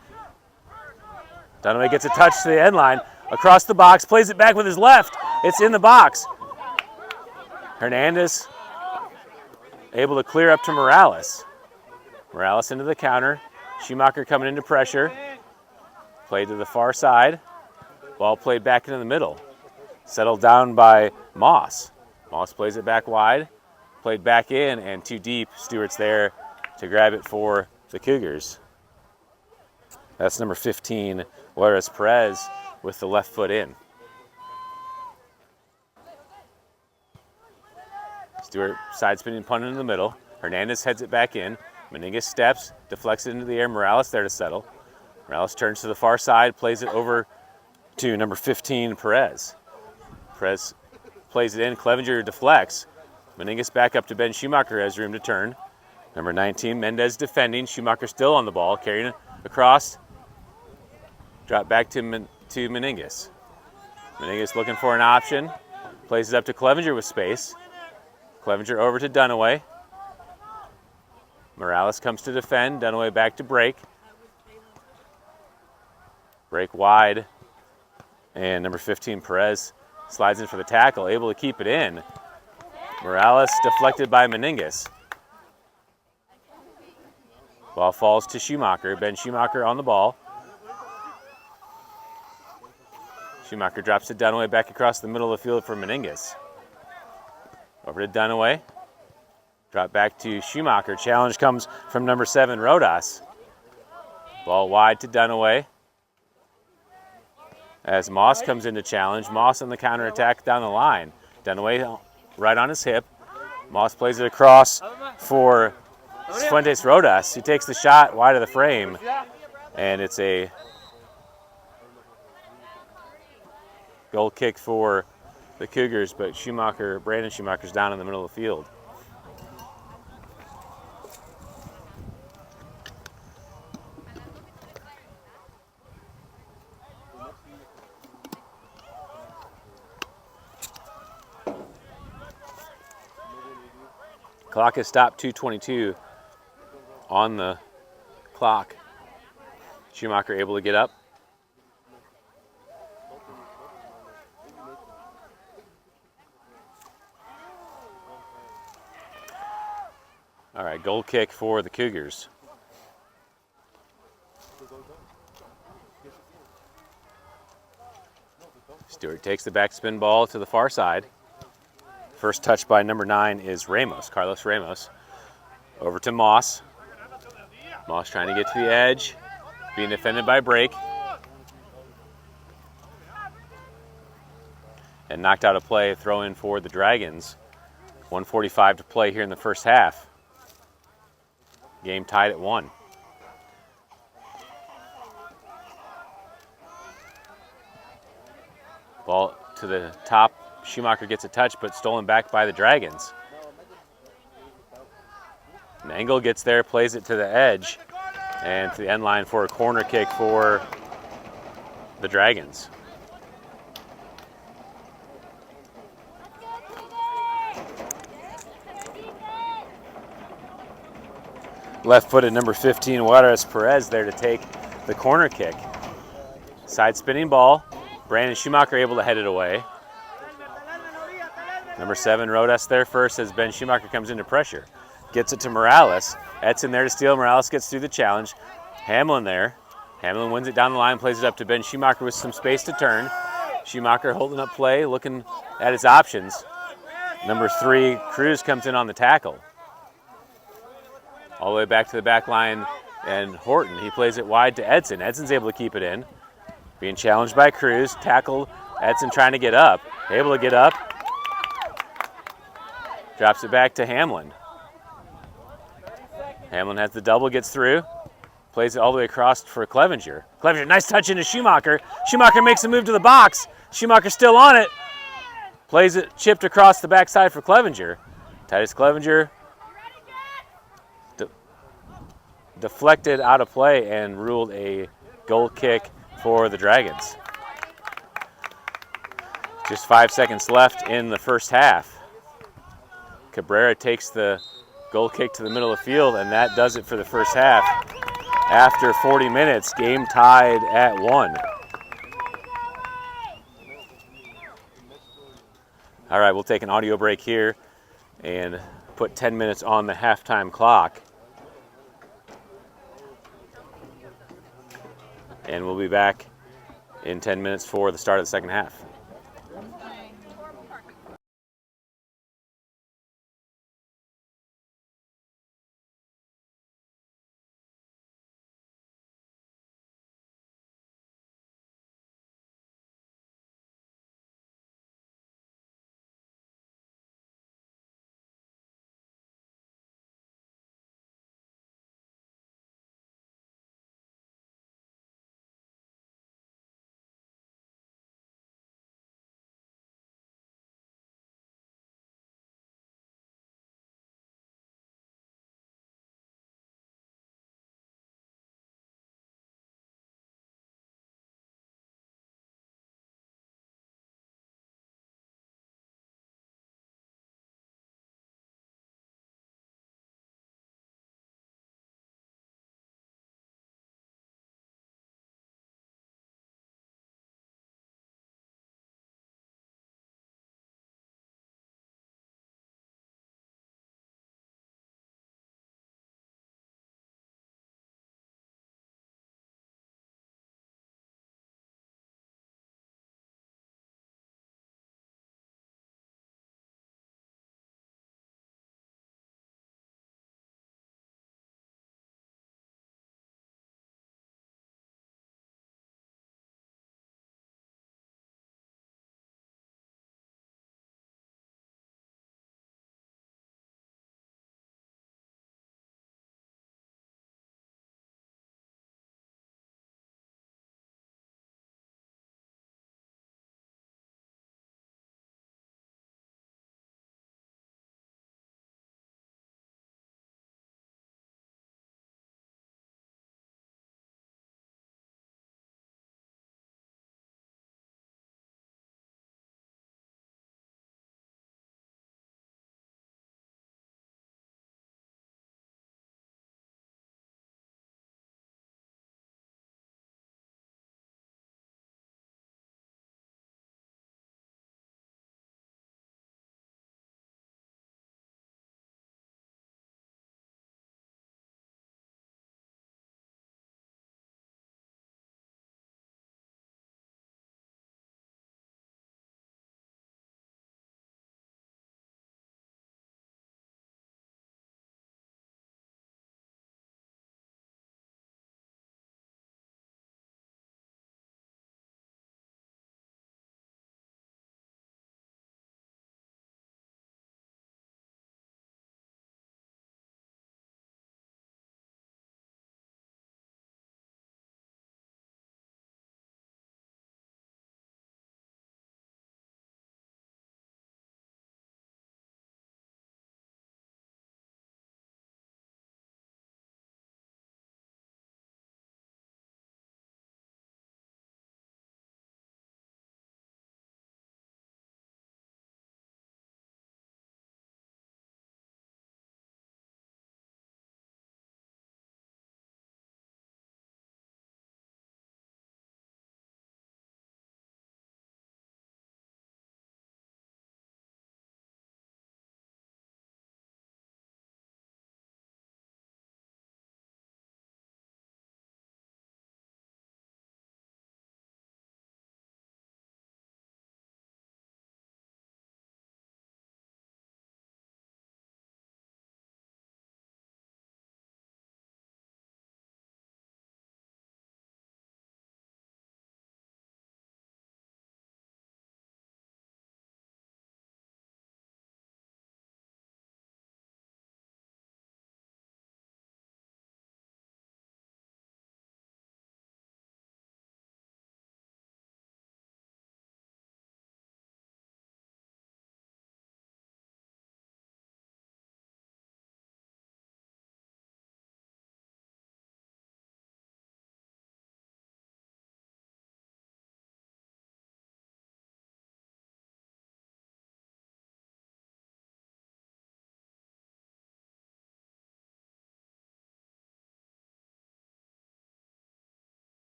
Dunaway gets a touch to the end line. Across the box, plays it back with his left. It's in the box. Hernandez able to clear up to Morales. Morales into the counter. Schumacher coming into pressure. Played to the far side. Ball played back into the middle. Settled down by Moss. Moss plays it back wide. Played back in and too deep. Stewart's there to grab it for the Cougars. That's number 15, Juarez Perez with the left foot in. Stewart side spinning punt into the middle. Hernandez heads it back in. Meningas steps, deflects it into the air. Morales there to settle. Morales turns to the far side, plays it over to number 15, Perez. Perez plays it in. Clevenger deflects. Meningas back up to Ben Schumacher, has room to turn. Number 19, Mendez defending. Schumacher still on the ball, carrying it across. Drop back to Meningas. Meningas looking for an option. Plays it up to Clevenger with space. Clevenger over to Dunaway. Morales comes to defend. Dunaway back to break. Break wide. And number 15, Perez, slides in for the tackle, able to keep it in. Morales deflected by Meningas. Ball falls to Schumacher. Ben Schumacher on the ball. Schumacher drops to Dunaway back across the middle of the field for Meningas. Over to Dunaway. Drop back to Schumacher. Challenge comes from number 7, Rodas. Ball wide to Dunaway. As Moss comes into challenge, Moss on the counterattack down the line. Dunaway right on his hip. Moss plays it across for Fuentes Rodas. He takes the shot wide of the frame, and it's a goal kick for the Cougars, but Brandon Schumacher's down in the middle of the field. Clock has stopped, 2:22 on the clock. Schumacher able to get up. All right, goal kick for the Cougars. Stewart takes the backspin ball to the far side. First touch by number 9 is Ramos, Carlos Ramos. Over to Moss. Moss trying to get to the edge, being defended by Brake. And knocked out of play, throw in for the Dragons. 1:45 to play here in the first half. Game tied at 1. Ball to the top. Schumacher gets a touch, but stolen back by the Dragons. Nangle gets there, plays it to the edge, and to the end line for a corner kick for the Dragons. Left-footed number 15, Juarez Perez there to take the corner kick. Side spinning ball. Brandon Schumacher able to head it away. Number 7, Rodas there first as Ben Schumacher comes into pressure. Gets it to Morales. Edson there to steal. Morales gets through the challenge. Hamlin there. Hamlin wins it down the line, plays it up to Ben Schumacher with some space to turn. Schumacher holding up play, looking at his options. Number 3, Cruz comes in on the tackle. All the way back to the back line, and Horton, he plays it wide to Edson. Edson's able to keep it in. Being challenged by Cruz, tackled. Edson trying to get up. Able to get up. Drops it back to Hamlin. Hamlin has the double, gets through. Plays it all the way across for Clevenger. Clevenger, nice touch into Schumacher. Schumacher makes a move to the box. Schumacher still on it. Plays it chipped across the backside for Clevenger. Titus Clevenger deflected out of play and ruled a goal kick for the Dragons. Just 5 seconds left in the first half. Cabrera takes the goal kick to the middle of the field, and that does it for the first half. After 40 minutes, game tied at 1. All right, we'll take an audio break here and put 10 minutes on the halftime clock. And we'll be back in 10 minutes for the start of the second half.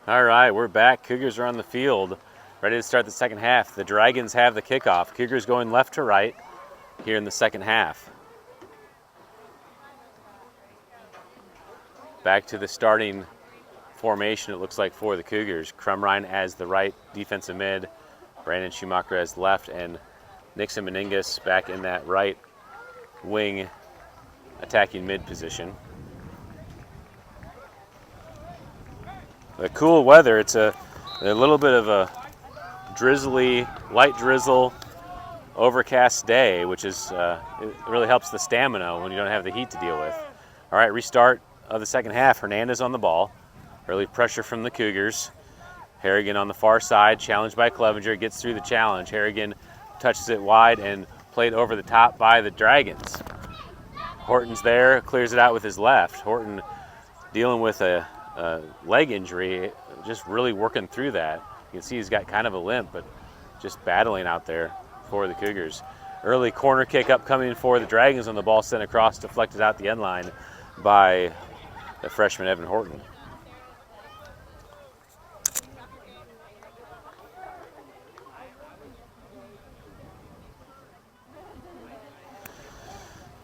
All right, we're back. Cougars are on the field, ready to start the second half. The Dragons have the kickoff. Cougars going left to right here in the second half. Back to the starting formation, it looks like, for the Cougars. Crumrine as the right defensive mid, Brandon Schumacher as left, and Nixon Meningus back in that right wing attacking mid position. The cool weather, it's a little bit of a drizzly, light drizzle, overcast day, which is it really helps the stamina when you don't have the heat to deal with. All right, restart of the second half. Hernandez on the ball. Early pressure from the Cougars. Harrigan on the far side, challenged by Clevenger, gets through the challenge. Harrigan touches it wide and played over the top by the Dragons. Horton's there, clears it out with his left. Horton dealing with a leg injury, just really working through that. You can see he's got kind of a limp, but just battling out there for the Cougars. Early corner kick upcoming for the Dragons on the ball sent across, deflected out the end line by the freshman Evan Horton.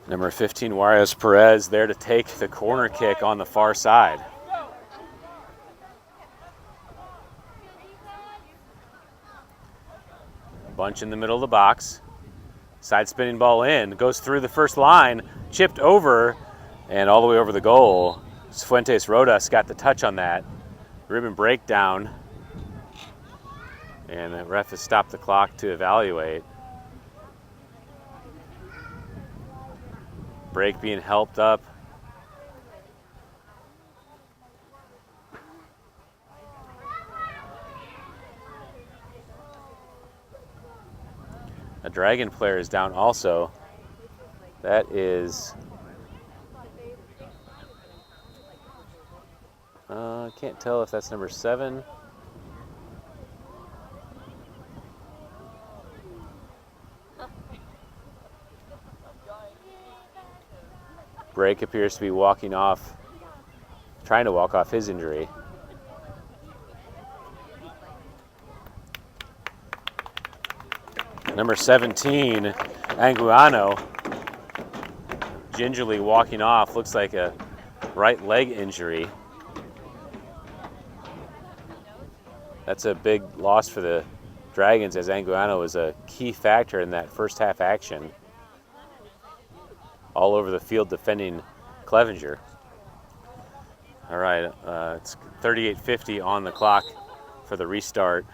Number 15, Juarez Perez, there to take the corner kick on the far side. Bunch in the middle of the box. Side spinning ball in, goes through the first line, chipped over, and all the way over the goal. Fuentes Rodas got the touch on that. Ribbon breakdown. And the ref has stopped the clock to evaluate. Break being helped up. A Dragon player is down also. That is, I can't tell if that's number 7. Break appears to be walking off, trying to walk off his injury. Number 17, Anguiano, gingerly walking off, looks like a right leg injury. That's a big loss for the Dragons, as Anguiano was a key factor in that first half action. All over the field defending Clevenger. All right, it's 38:50 on the clock for the restart.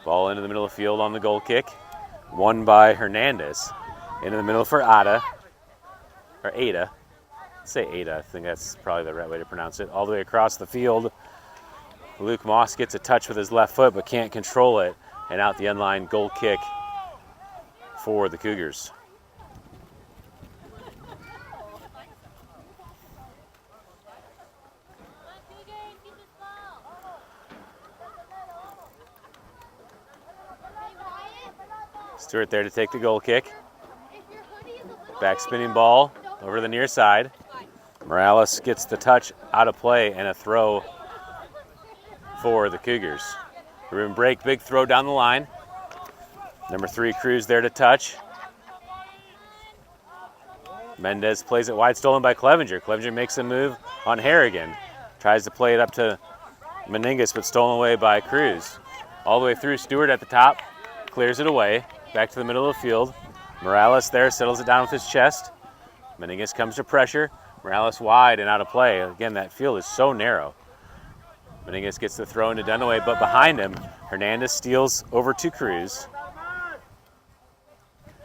Ball into the middle of the field on the goal kick. Won by Hernandez. Into the middle for Ada. Or Ada. Say Ada, I think that's probably the right way to pronounce it. All the way across the field. Luke Moss gets a touch with his left foot but can't control it. And out the end line, goal kick for the Cougars. Stewart there to take the goal kick. Back spinning ball over the near side. Morales gets the touch out of play and a throw for the Cougars. Room break, big throw down the line. Number 3, Cruz there to touch. Mendez plays it wide, stolen by Clevenger. Clevenger makes a move on Harrigan. Tries to play it up to Meningus, but stolen away by Cruz. All the way through, Stewart at the top, clears it away. Back to the middle of the field. Morales there, settles it down with his chest. Meningus comes to pressure. Morales wide and out of play. Again, that field is so narrow. Meningus gets the throw into Dunaway, but behind him, Hernandez steals over to Cruz.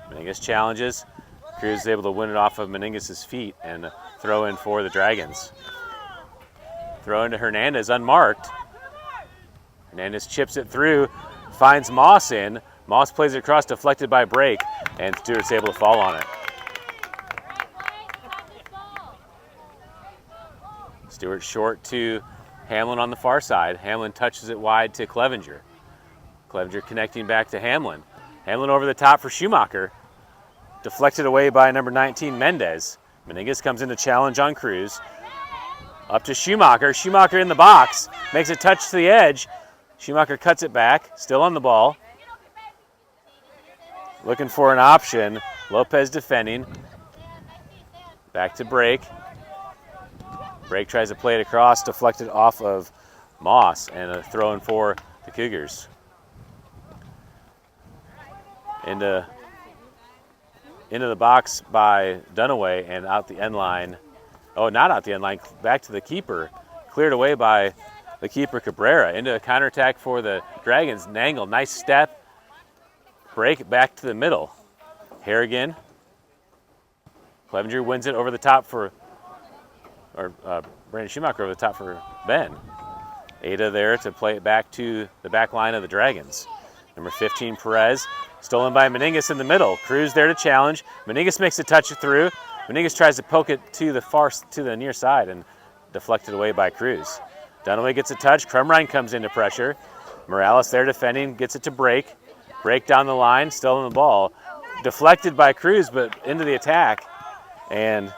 Meningus challenges. Cruz is able to win it off of Meningus' feet and throw in for the Dragons. Throw into Hernandez unmarked. Hernandez chips it through, finds Moss in. Moss plays it across, deflected by Break, and Stewart's able to fall on it. Stewart short to Hamlin on the far side. Hamlin touches it wide to Clevenger. Clevenger connecting back to Hamlin. Hamlin over the top for Schumacher. Deflected away by number 19, Mendez. Meningus comes in to challenge on Cruz. Up to Schumacher. Schumacher in the box. Makes a touch to the edge. Schumacher cuts it back. Still on the ball. Looking for an option. Lopez defending. Back to Brake. Brake tries to play it across. Deflected off of Moss. And a throw in for the Cougars. Into the box by Dunaway and out the end line. Oh, not out the end line. Back to the keeper. Cleared away by the keeper Cabrera. Into a counterattack for the Dragons. Nangle, nice step. Break back to the middle. Harrigan. Clevenger wins it over the top for, Brandon Schumacher over the top for Ben. Ada there to play it back to the back line of the Dragons. Number 15, Perez. Stolen by Meningus in the middle. Cruz there to challenge. Meningus makes a touch through. Meningus tries to poke it to the near side and deflected away by Cruz. Dunaway gets a touch. Crumrine comes into pressure. Morales there defending, gets it to Brake. Brake down the line, still in the ball. Deflected by Cruz, but into the attack. And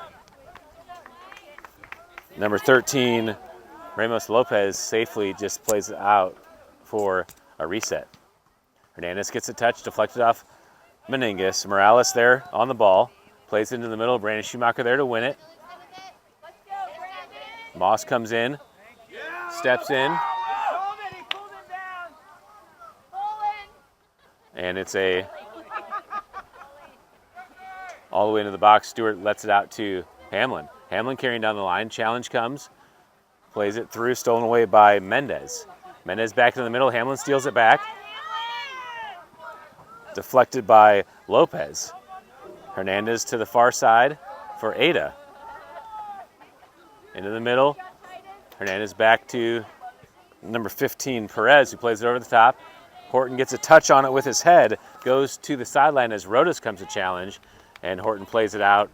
number 13, Ramos Lopez, safely just plays it out for a reset. Hernandez gets a touch, deflected off Meningus. Morales there on the ball. Plays it into the middle. Brandon Schumacher there to win it. Moss comes in. Steps in. And it's all the way into the box. Stewart lets it out to Hamlin. Hamlin carrying down the line. Challenge comes. Plays it through. Stolen away by Mendez. Mendez back in the middle. Hamlin steals it back. Deflected by Lopez. Hernandez to the far side for Ada. Into the middle. Hernandez back to number 15, Perez, who plays it over the top. Horton gets a touch on it with his head. Goes to the sideline as Rodas comes to challenge. And Horton plays it out.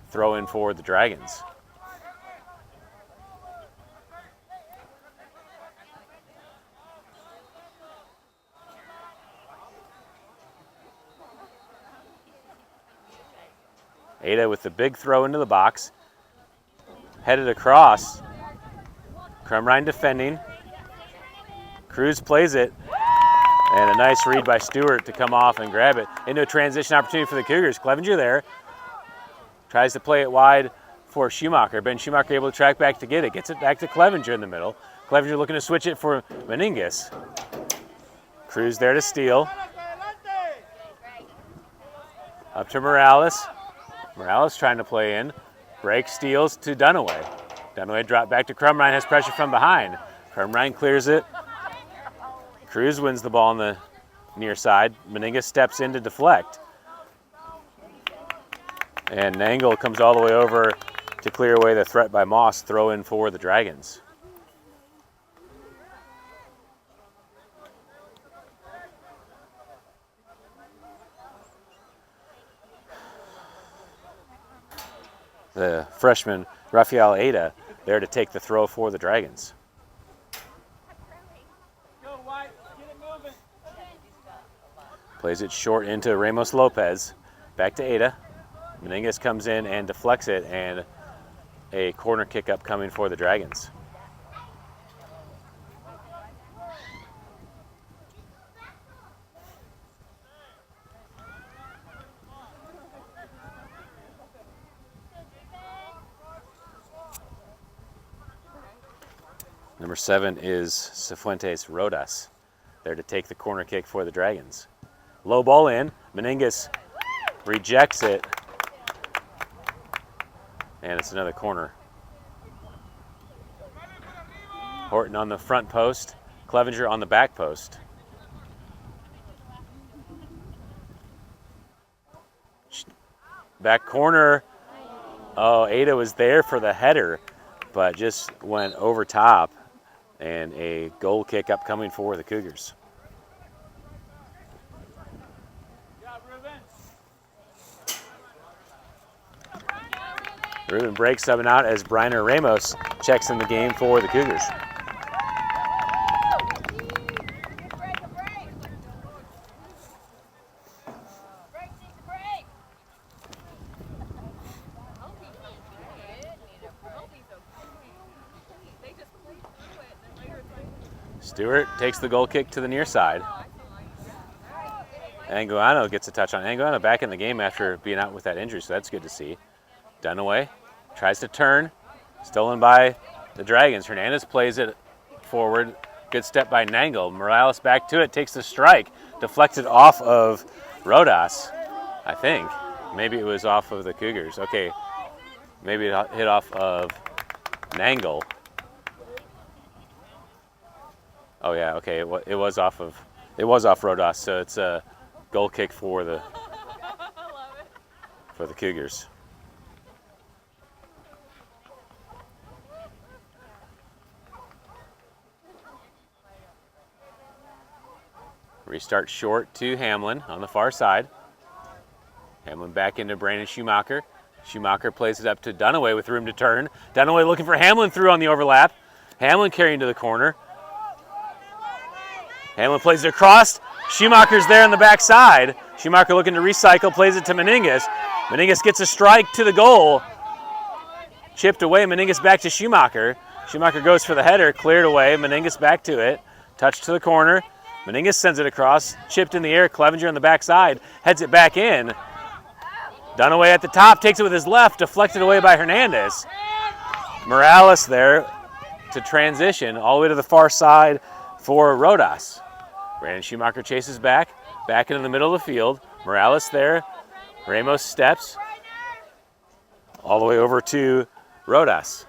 Throw in for the Dragons. Ada with the big throw into the box. Headed across. Crumrine defending. Cruz plays it. And a nice read by Stewart to come off and grab it. Into a transition opportunity for the Cougars. Clevenger there. Tries to play it wide for Schumacher. Ben Schumacher able to track back to get it. Gets it back to Clevenger in the middle. Clevenger looking to switch it for Meningus. Cruz there to steal. Up to Morales. Morales trying to play in. Break steals to Dunaway. Dunaway dropped back to Crumrine, has pressure from behind. Crumrine clears it. Cruz wins the ball on the near side. Meningus steps in to deflect. And Nangle comes all the way over to clear away the threat by Moss. Throw in for the Dragons. The freshman, Rafael Ada, there to take the throw for the Dragons. Plays it short into Ramos Lopez. Back to Ada. Meningus comes in and deflects it, and a corner kick up coming for the Dragons. Number 7 is Cifuentes Rodas, there to take the corner kick for the Dragons. Low ball in. Meningus rejects it. And it's another corner. Horton on the front post. Clevenger on the back post. Back corner. Oh, Ada was there for the header, but just went over top. And a goal kick upcoming for the Cougars. Ruben breaks subbing out as Briner Ramos checks in the game for the Cougars. Stewart takes the goal kick to the near side. Anguano gets a touch on. Anguano back in the game after being out with that injury, so that's good to see. Dunaway tries to turn. Stolen by the Dragons. Hernandez plays it forward. Good step by Nangle. Morales back to it, takes the strike. Deflected off of Rodas, I think. Maybe it was off of the Cougars. Okay, maybe it hit off of Nangle. Oh yeah, okay, it was off Rodas, so it's a goal kick for the Cougars. Restart short to Hamlin on the far side. Hamlin back into Brandon Schumacher. Schumacher plays it up to Dunaway with room to turn. Dunaway looking for Hamlin through on the overlap. Hamlin carrying to the corner. Hamlin plays it across. Schumacher's there on the backside. Schumacher looking to recycle, plays it to Meningas. Meningas gets a strike to the goal. Chipped away, Meningas back to Schumacher. Schumacher goes for the header, cleared away. Meningas back to it. Touch to the corner. Meningas sends it across, chipped in the air. Clevenger on the backside, heads it back in. Dunaway at the top, takes it with his left, deflected away by Hernandez. Morales there to transition all the way to the far side for Rodas. Brandon Schumacher chases back into the middle of the field. Morales there. Ramos steps all the way over to Rodas.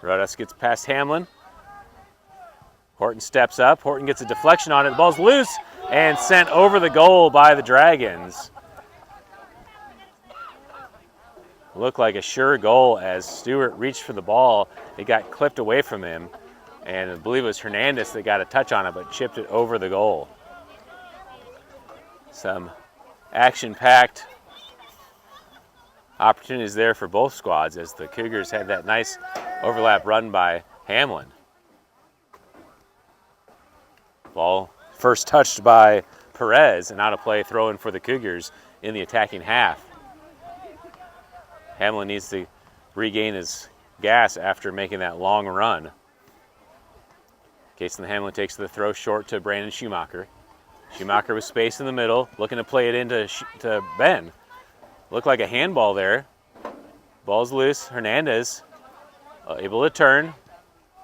Rodas gets past Hamlin. Horton steps up. Horton gets a deflection on it. The ball's loose and sent over the goal by the Dragons. Looked like a sure goal as Stewart reached for the ball. It got clipped away from him, and I believe it was Hernandez that got a touch on it but chipped it over the goal. Some action-packed opportunities there for both squads as the Cougars had that nice overlap run by Hamlin. Ball first touched by Perez, and out of play, throw in for the Cougars in the attacking half. Hamlin needs to regain his gas after making that long run. Cason Hamlin takes the throw short to Brandon Schumacher. Schumacher with space in the middle, looking to play it into to Ben. Looked like a handball there. Ball's loose. Hernandez able to turn.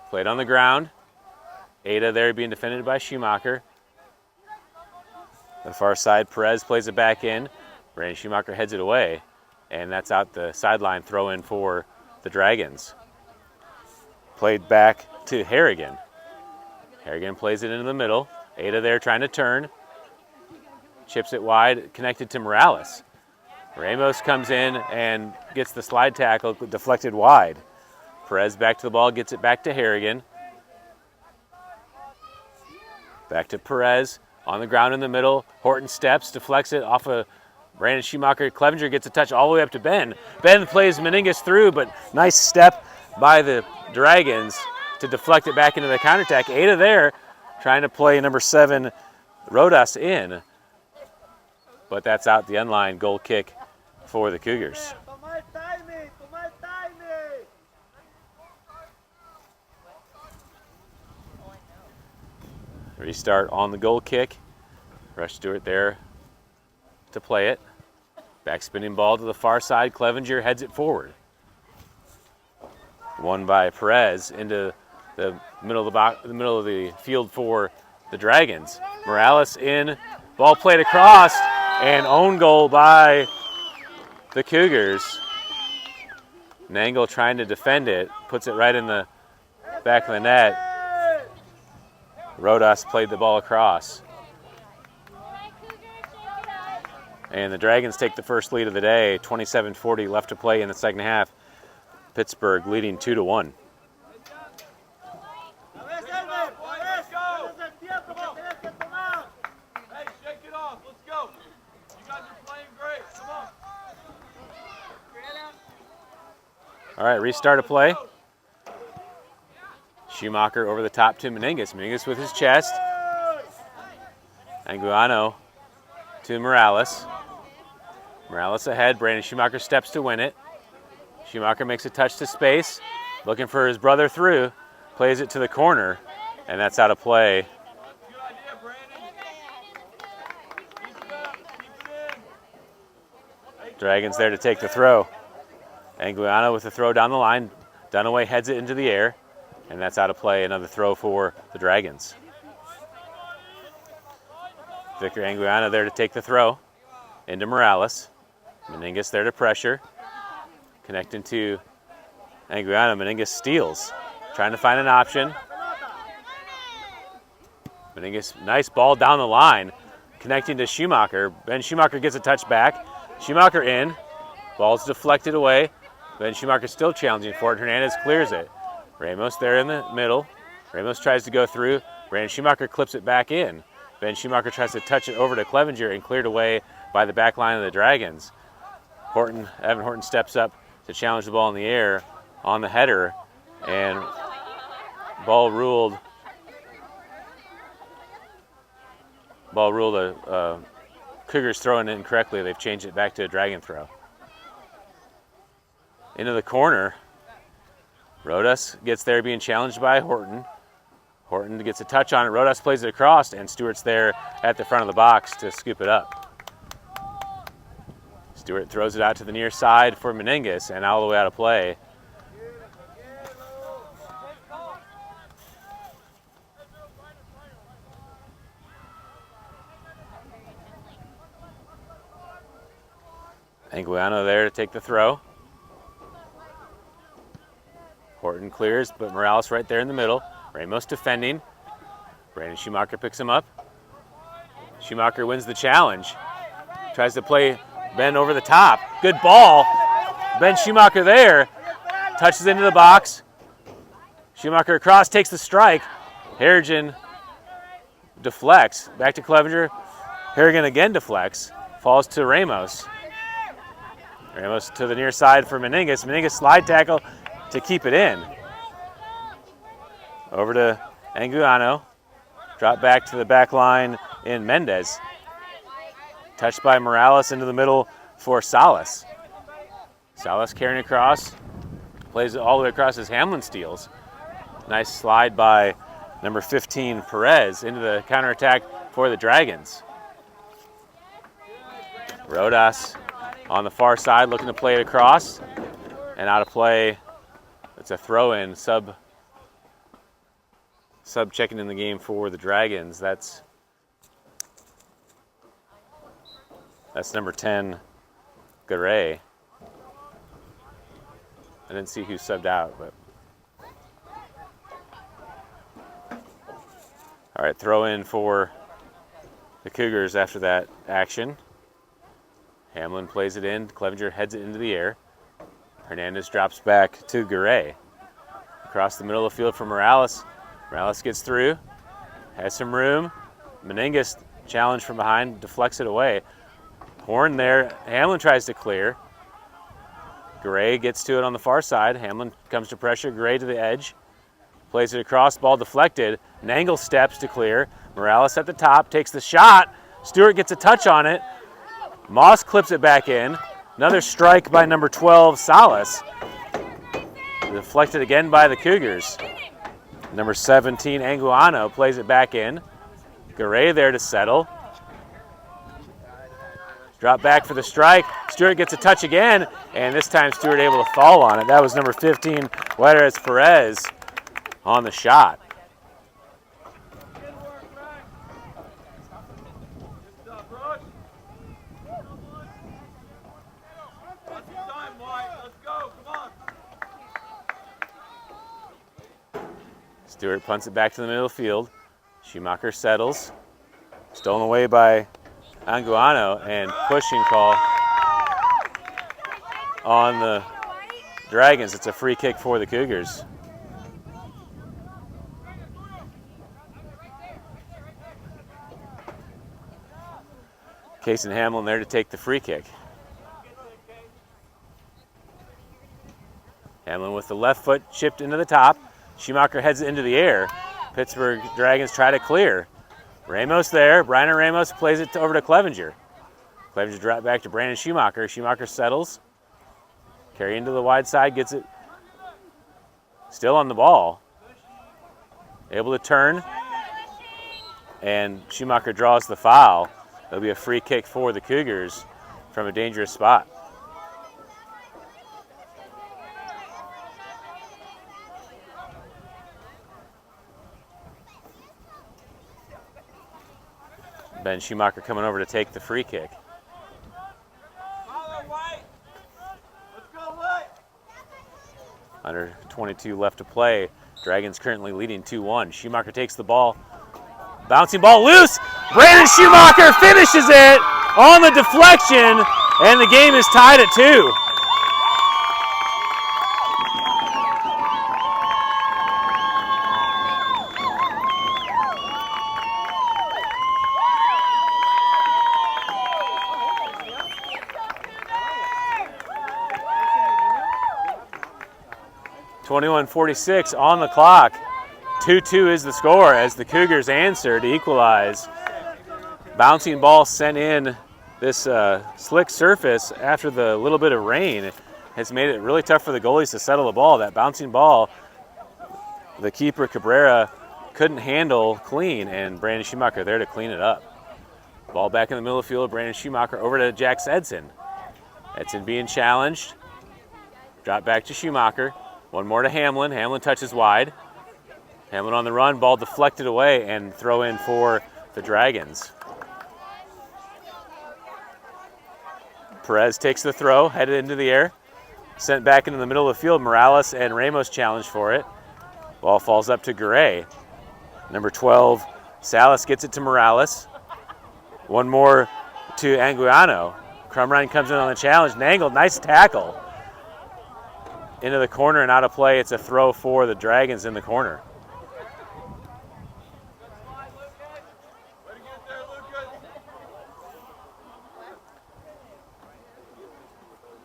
Played on the ground. Ada there being defended by Schumacher. On the far side, Perez plays it back in. Brandon Schumacher heads it away. And that's out the sideline throw in for the Dragons. Played back to Harrigan. Harrigan plays it into the middle. Ada there trying to turn. Chips it wide, connected to Morales. Ramos comes in and gets the slide tackle, deflected wide. Perez back to the ball, gets it back to Harrigan. Back to Perez, on the ground in the middle. Horton steps, deflects it off of Brandon Schumacher. Clevenger gets a touch all the way up to Ben. Ben plays Meningas through, but nice step by the Dragons to deflect it back into the counterattack. Ada there trying to play number 7, Rodas in. But that's out the end line, goal kick for the Cougars. Restart on the goal kick. Rush Stewart there to play it. Back spinning ball to the far side. Clevenger heads it forward. Won by Perez into the middle of the field for the Dragons. Morales in. Ball played across and own goal by the Cougars. Nangle trying to defend it. Puts it right in the back of the net. Rodas played the ball across. And the Dragons take the first lead of the day. 27:40 left to play in the second half. Pittsburg leading 2-1. All right, restart of play. Schumacher over the top to Meningas. Meningas with his chest. Anguano to Morales. Morales ahead. Brandon Schumacher steps to win it. Schumacher makes a touch to space. Looking for his brother through. Plays it to the corner. and that's out of play. Dragons there to take the throw. Anguiano with the throw down the line. Dunaway heads it into the air, and that's out of play. Another throw for the Dragons. Victor Anguiano there to take the throw into Morales. Meningus there to pressure. Connecting to Anguiano. Meningus steals. Trying to find an option. Meningus, nice ball down the line. Connecting to Schumacher. Ben Schumacher gets a touch back. Schumacher in. Ball's deflected away. Ben Schumacher still challenging for it. Hernandez clears it. Ramos there in the middle. Ramos tries to go through. Brandon Schumacher clips it back in. Ben Schumacher tries to touch it over to Clevenger and cleared away by the back line of the Dragons. Evan Horton steps up to challenge the ball in the air on the header, and ball ruled a Cougars throwing it incorrectly. They've changed it back to a Dragon throw. Into the corner. Rodas gets there being challenged by Horton. Horton gets a touch on it. Rodas plays it across, and Stewart's there at the front of the box to scoop it up. Stewart throws it out to the near side for Meningus, and all the way out of play. Anguiano there to take the throw. Horton clears, but Morales right there in the middle. Ramos defending. Brandon Schumacher picks him up. Schumacher wins the challenge. Tries to play Ben over the top. Good ball. Ben Schumacher there. Touches into the box. Schumacher across, takes the strike. Harrigan deflects. Back to Clevenger. Harrigan again deflects. Falls to Ramos. Ramos to the near side for Meningus. Meningus slide tackle to keep it in. Over to Anguiano. Drop back to the back line in Mendez. Touched by Morales into the middle for Salas. Salas carrying across. Plays it all the way across as Hamlin steals. Nice slide by number 15, Perez, into the counterattack for the Dragons. Rodas on the far side looking to play it across. And out of play. It's a throw-in, sub checking in the game for the Dragons. That's number 10, Garay. I didn't see who subbed out, but. All right, throw in for the Cougars after that action. Hamlin plays it in. Clevenger heads it into the air. Hernandez drops back to Garay. Across the middle of the field for Morales. Morales gets through. Has some room. Meningus challenged from behind. Deflects it away. Horn there. Hamlin tries to clear. Garay gets to it on the far side. Hamlin comes to pressure. Garay to the edge. Plays it across. Ball deflected. Nangle steps to clear. Morales at the top. Takes the shot. Stewart gets a touch on it. Moss clips it back in. Another strike by number 12, Salas. Deflected again by the Cougars. Number 17, Anguiano, plays it back in. Garay there to settle. Drop back for the strike. Stewart gets a touch again, and this time Stewart able to fall on it. That was number 15, Juarez Perez, on the shot. Stewart punts it back to the middle of the field. Schumacher settles. Stolen away by Anguiano, and pushing call on the Dragons. It's a free kick for the Cougars. Case and Hamlin there to take the free kick. Hamlin with the left foot chipped into the top. Schumacher heads it into the air. Pittsburgh Dragons try to clear. Ramos there. Brian Ramos plays it over to Clevenger. Clevenger drop back to Brandon Schumacher. Schumacher settles. Carry into the wide side. Gets it still on the ball. able to turn, and Schumacher draws the foul. It'll be a free kick for the Cougars from a dangerous spot. Ben Schumacher coming over to take the free kick. Under 22 left to play. Dragons currently leading 2-1. Schumacher takes the ball. Bouncing ball loose. Brandon Schumacher finishes it on the deflection, and the game is tied at 2. .46 on the clock. 2-2 is the score as the Cougars answer to equalize. Bouncing ball sent in this slick surface after the little bit of rain has made it really tough for the goalies to settle the ball. That bouncing ball, the keeper Cabrera couldn't handle clean, and Brandon Schumacher there to clean it up. Ball back in the middle of the field. Brandon Schumacher over to Jax Edson. Edson being challenged. Drop back to Schumacher. One more to Hamlin. Hamlin touches wide. Hamlin on the run. Ball deflected away and throw in for the Dragons. Perez takes the throw, headed into the air. Sent back into the middle of the field. Morales and Ramos challenged for it. Ball falls up to Garay. Number 12, Salas gets it to Morales. One more to Anguiano. Crumrine comes in on the challenge. Nangle, nice tackle. Into the corner and out of play. It's a throw for the Dragons in the corner.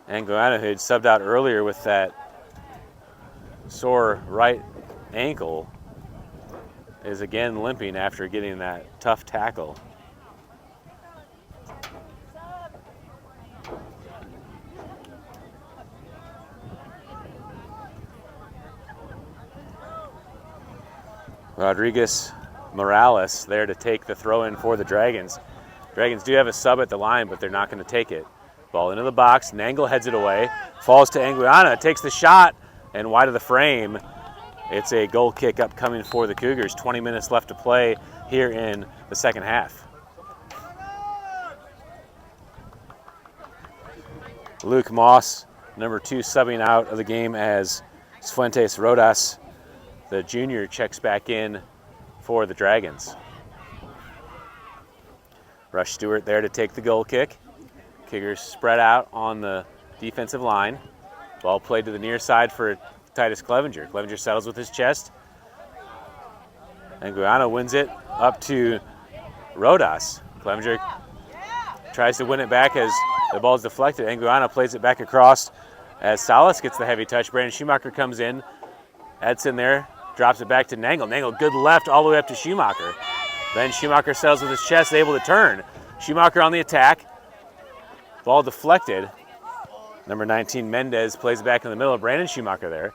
Anguiano, who had subbed out earlier with that sore right ankle, is again limping after getting that tough tackle. Rodriguez Morales there to take the throw in for the Dragons. Dragons do have a sub at the line, but they're not going to take it. Ball into the box. Nangle heads it away. Falls to Anguiano. Takes the shot and wide of the frame. It's a goal kick upcoming for the Cougars. 20 minutes left to play here in the second half. Luke Moss, number 2, subbing out of the game as Fuentes Rodas, the junior, checks back in for the Dragons. Rush Stewart there to take the goal kick. Cougars spread out on the defensive line. Ball played to the near side for Titus Clevenger. Clevenger settles with his chest. Anguiano wins it up to Rodas. Clevenger tries to win it back as the ball is deflected. Anguiano plays it back across as Salas gets the heavy touch. Brandon Schumacher comes in. Edson there, drops it back to Nangle. Nangle, good left all the way up to Schumacher. Then Schumacher settles with his chest, able to turn. Schumacher on the attack. Ball deflected. Number 19, Mendez, plays back in the middle of Brandon Schumacher there.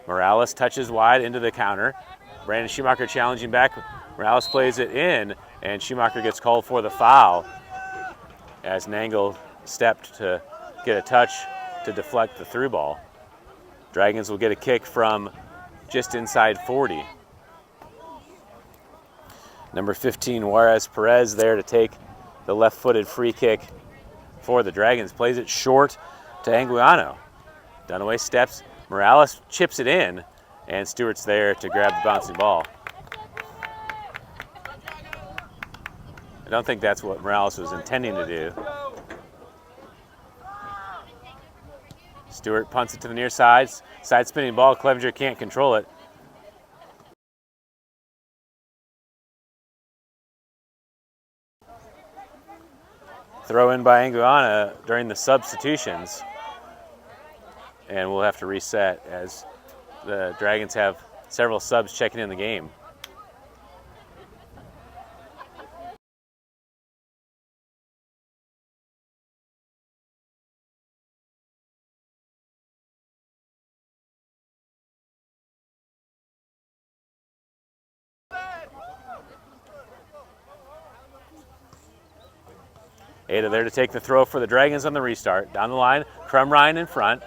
Morales touches wide into the counter. Brandon Schumacher challenging back. Morales plays it in, and Schumacher gets called for the foul as Nangle stepped to get a touch to deflect the through ball. Dragons will get a kick from just inside 40. Number 15, Juarez Perez there to take the left-footed free kick for the Dragons. Plays it short to Anguiano. Dunaway steps. Morales chips it in, and Stewart's there to grab the bouncing ball. I don't think that's what Morales was intending to do. Stewart punts it to the near side. Side spinning ball. Clevenger can't control it. Throw in by Anguiano during the substitutions. And we'll have to reset as the Dragons have several subs checking in the game. Ada there to take the throw for the Dragons on the restart. Down the line, Crumrine in front.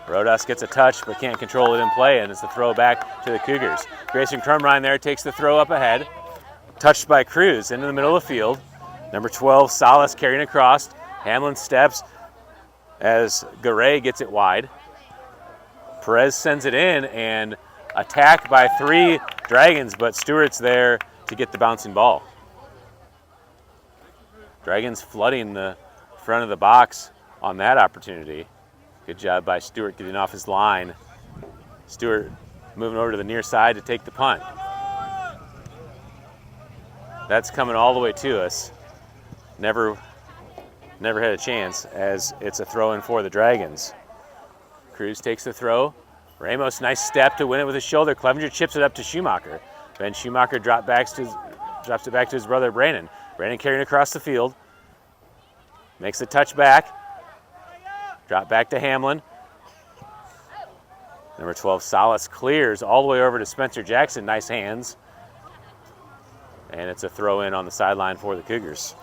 Rodas gets a touch but can't control it in play, and it's the throw back to the Cougars. Grayson Crumrine there takes the throw up ahead. Touched by Cruz into the middle of the field. Number 12, Salas carrying across. Hamlin steps as Garay gets it wide. Perez sends it in, and attack by 3 Dragons, but Stewart's there to get the bouncing ball. Dragons flooding the front of the box on that opportunity. Good job by Stewart getting off his line. Stewart moving over to the near side to take the punt. That's coming all the way to us. Never had a chance, as it's a throw in for the Dragons. Cruz takes the throw. Ramos, nice step to win it with his shoulder. Clevenger chips it up to Schumacher. Ben Schumacher drops it back to his brother Brandon. Brandon carrying across the field. Makes the touch back. Drop back to Hamlin. Number 12, Salas clears all the way over to Spencer Jackson. Nice hands. And it's a throw in on the sideline for the Cougars.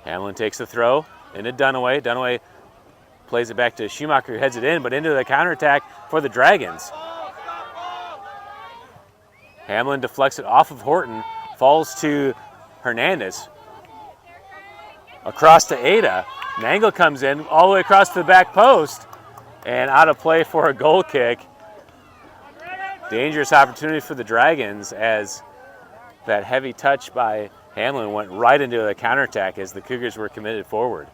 Hamlin takes the throw into Dunaway. Dunaway plays it back to Schumacher, who heads it in, but into the counterattack for the Dragons. Hamlin deflects it off of Horton, falls to Hernandez. Across to Ada. Nangle comes in all the way across to the back post and out of play for a goal kick. Dangerous opportunity for the Dragons, as that heavy touch by Hamlin went right into the counterattack as the Cougars were committed forward.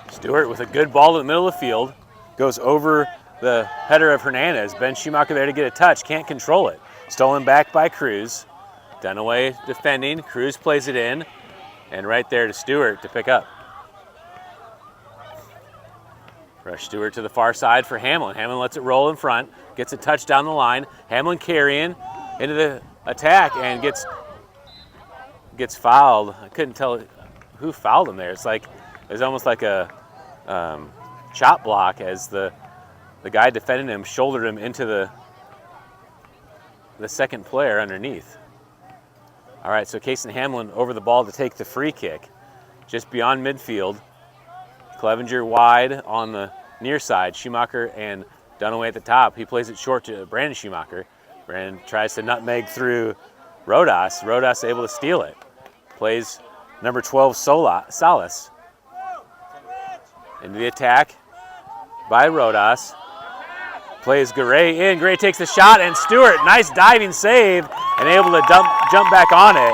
Stewart with a good ball to the middle of the field, goes over the header of Hernandez. Ben Schumacher there to get a touch, can't control it. Stolen back by Cruz. Dunaway defending, Cruz plays it in, and right there to Stewart to pick up. Rush Stewart to the far side for Hamlin. Hamlin lets it roll in front, gets a touch down the line. Hamlin carrying into the attack and gets fouled. I couldn't tell who fouled him there. It was almost like a chop block, as the guy defending him shouldered him into the second player underneath. All right, so Kason Hamlin over the ball to take the free kick. Just beyond midfield. Clevenger wide on the near side. Schumacher and Dunaway at the top. He plays it short to Brandon Schumacher. Brandon tries to nutmeg through Rodas. Rodas able to steal it. Plays number 12, Salas. Into the attack by Rodas. Plays Garay in. Garay takes the shot, and Stewart, nice diving save, and able to jump back on it.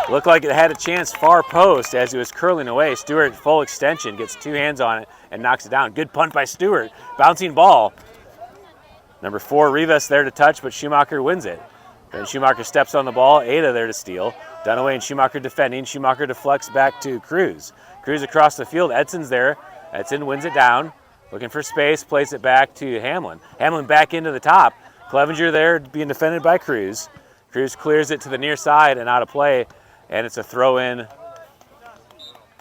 Looked like it had a chance far post as he was curling away. Stewart, full extension, gets 2 hands on it and knocks it down. Good punt by Stewart. Bouncing ball. Number 4, Rivas there to touch, but Schumacher wins it. Then Schumacher steps on the ball. Ada there to steal. Dunaway and Schumacher defending. Schumacher deflects back to Cruz. Cruz across the field. Edson's there. Edson wins it down. Looking for space, plays it back to Hamlin. Hamlin back into the top. Clevenger there being defended by Cruz. Cruz clears it to the near side and out of play, and it's a throw in.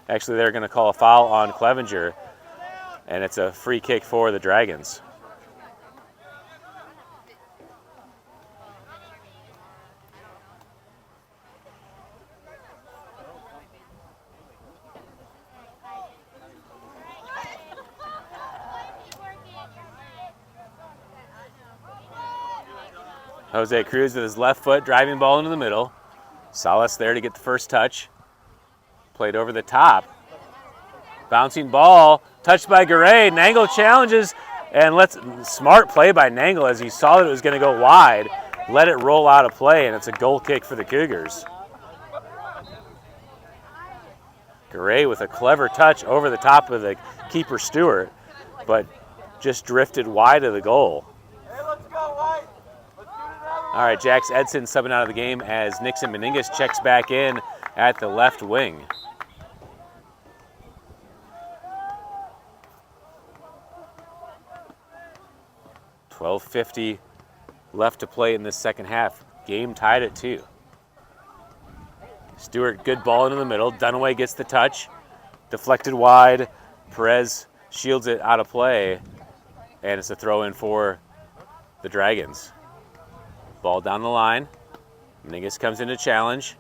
Actually, they're going to call a foul on Clevenger, and it's a free kick for the Dragons. Jose Cruz with his left foot, driving ball into the middle. Salas there to get the first touch. Played over the top. Bouncing ball, touched by Garay. Nangle challenges, and smart play by Nangle as he saw that it was going to go wide. Let it roll out of play, and it's a goal kick for the Cougars. Garay with a clever touch over the top of the keeper Stewart, but just drifted wide of the goal. All right, Jax Edson subbing out of the game as Nixon Meningus checks back in at the left wing. .12:50 left to play in this second half. Game tied at 2. Stewart, good ball into the middle. Dunaway gets the touch. Deflected wide. Perez shields it out of play. And it's a throw in for the Dragons. Ball down the line. Meningus comes in to challenge.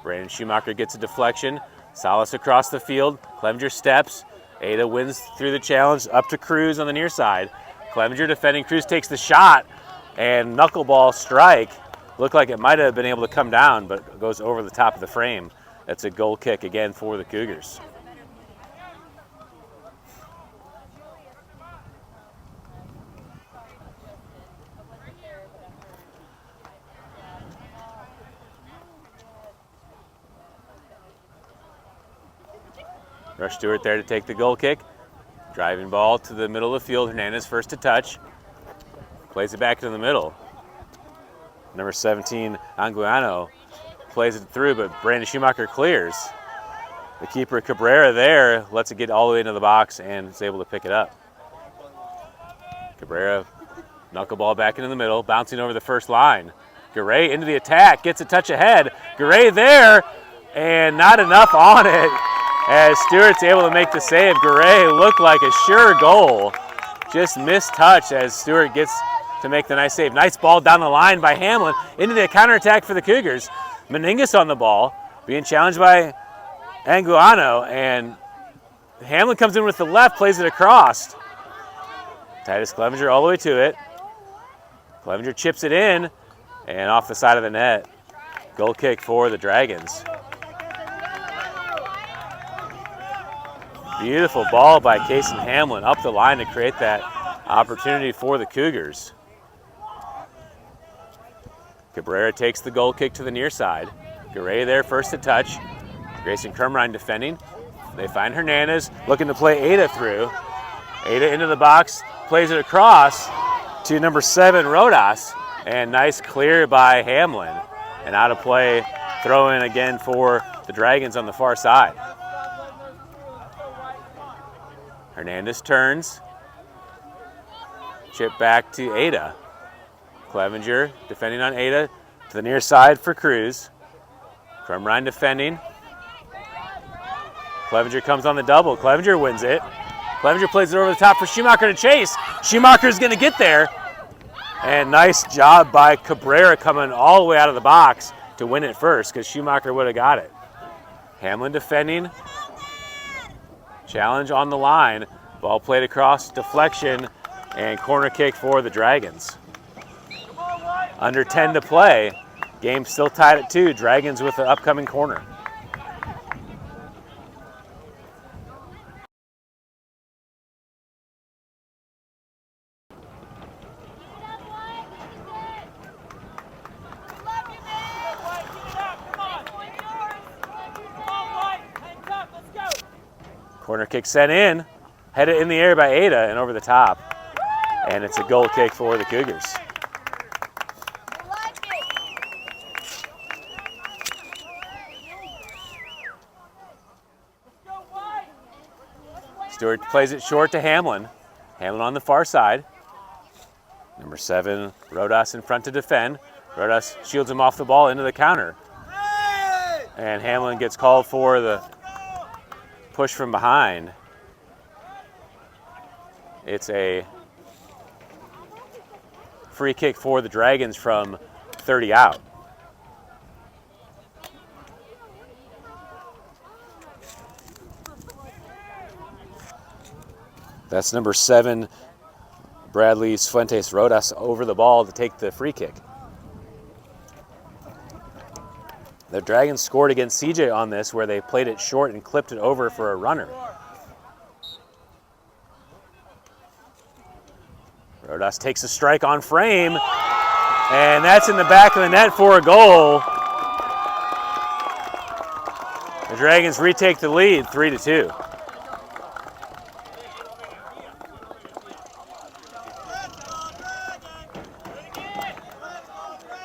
Brandon Schumacher gets a deflection. Salas across the field. Clevenger steps. Ada wins through the challenge up to Cruz on the near side. Clevenger defending. Cruz takes the shot. And knuckleball strike. Looked like it might have been able to come down, but goes over the top of the frame. That's a goal kick again for the Cougars. Rush Stewart there to take the goal kick. Driving ball to the middle of the field. Hernandez first to touch. Plays it back to the middle. Number 17, Anguiano, plays it through, but Brandon Schumacher clears. The keeper, Cabrera, there, lets it get all the way into the box and is able to pick it up. Cabrera, knuckleball back into the middle, bouncing over the first line. Garay into the attack, gets a touch ahead. Garay there, and not enough on it as Stewart's able to make the save. Garay looked like a sure goal. Just missed touch as Stewart gets to make the nice save. Nice ball down the line by Hamlin into the counterattack for the Cougars. Meningus on the ball, being challenged by Anguiano, and Hamlin comes in with the left, plays it across. Titus Clevenger all the way to it. Clevenger chips it in, and off the side of the net. Goal kick for the Dragons. Beautiful ball by Kason Hamlin up the line to create that opportunity for the Cougars. Cabrera takes the goal kick to the near side. Garay there first to touch. Grayson Kermrine defending. They find Hernandez looking to play Ada through. Ada into the box, plays it across to number 7, Rodas. And nice clear by Hamlin. And out of play, throw in again for the Dragons on the far side. Hernandez turns. Chip back to Ada. Clevenger defending on Ada to the near side for Cruz. Crumrine defending. Clevenger comes on the double. Clevenger wins it. Clevenger plays it over the top for Schumacher to chase. Schumacher's going to get there. And nice job by Cabrera coming all the way out of the box to win it first because Schumacher would have got it. Hamlin defending. Challenge on the line. Ball played across, deflection, and corner kick for the Dragons. Under 10 to play. Game still tied at 2. Dragons with the upcoming corner. Corner kick sent in. Headed in the air by Ada and over the top. And it's a goal kick for the Cougars. Stewart plays it short to Hamlin. Hamlin on the far side. Number 7, Rodas in front to defend. Rodas shields him off the ball into the counter. And Hamlin gets called for the push from behind. It's a free kick for the Dragons from 30 out. That's number 7, Bradley Fuentes Rodas over the ball to take the free kick. The Dragons scored against CJ on this where they played it short and clipped it over for a runner. Rodas takes a strike on frame, and that's in the back of the net for a goal. The Dragons retake the lead, 3-2.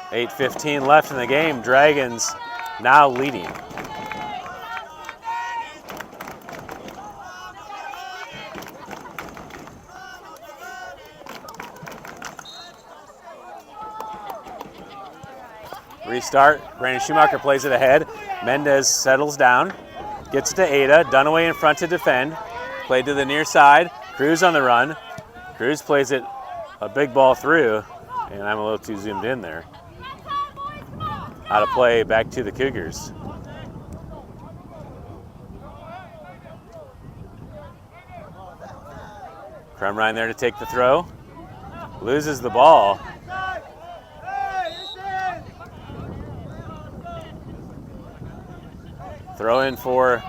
8:15 left in the game. Dragons now leading. Restart. Brandon Schumacher plays it ahead. Mendez settles down. Gets it to Ada. Dunaway in front to defend. Played to the near side. Cruz on the run. Cruz plays it a big ball through, and I'm a little too zoomed in there. Out of play, back to the Cougars. Crumrine there to take the throw. Loses the ball. Throw in for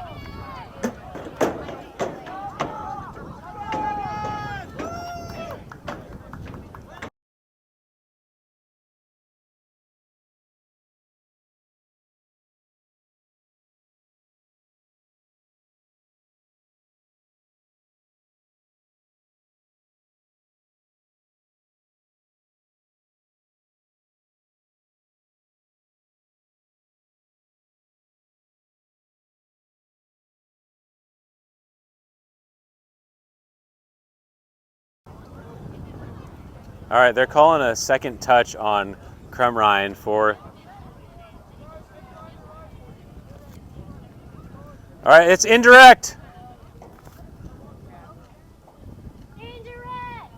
all right, they're calling a second touch on Crumrine for. All right, it's indirect. Indirect.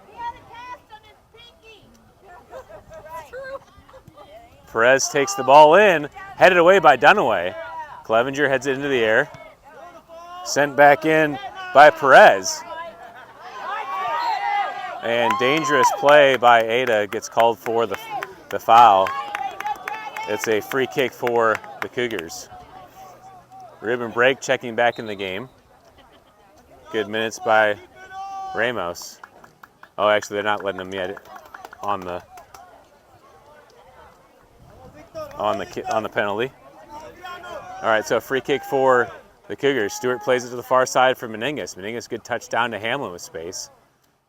He had a cast on his pinky. Perez takes the ball in, headed away by Dunaway. Clevenger heads it into the air. Sent back in by Perez. And dangerous play by Ada gets called for the foul. It's a free kick for the Cougars. Ribbon break, checking back in the game. Good minutes by Ramos. Oh, actually, they're not letting him yet on the penalty. All right, so a free kick for the Cougars. Stewart plays it to the far side for Meningas. Meningas, good touchdown to Hamlin with space.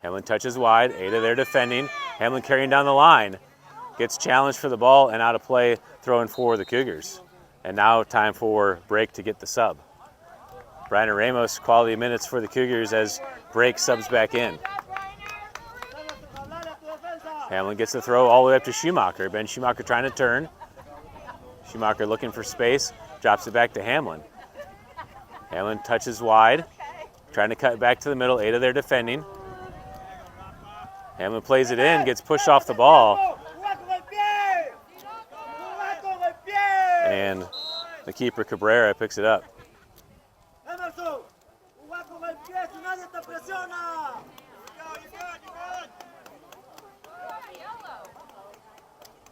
Hamlin touches wide. Ada there defending. Hamlin carrying down the line. Gets challenged for the ball and out of play, throwing for the Cougars. And now time for break to get the sub. Brian Ramos, quality minutes for the Cougars as break subs back in. Hamlin gets the throw all the way up to Schumacher. Ben Schumacher trying to turn. Schumacher looking for space. Drops it back to Hamlin. Hamlin touches wide. Trying to cut back to the middle. Ada there defending. Hamlin plays it in, gets pushed off the ball. And the keeper, Cabrera, picks it up.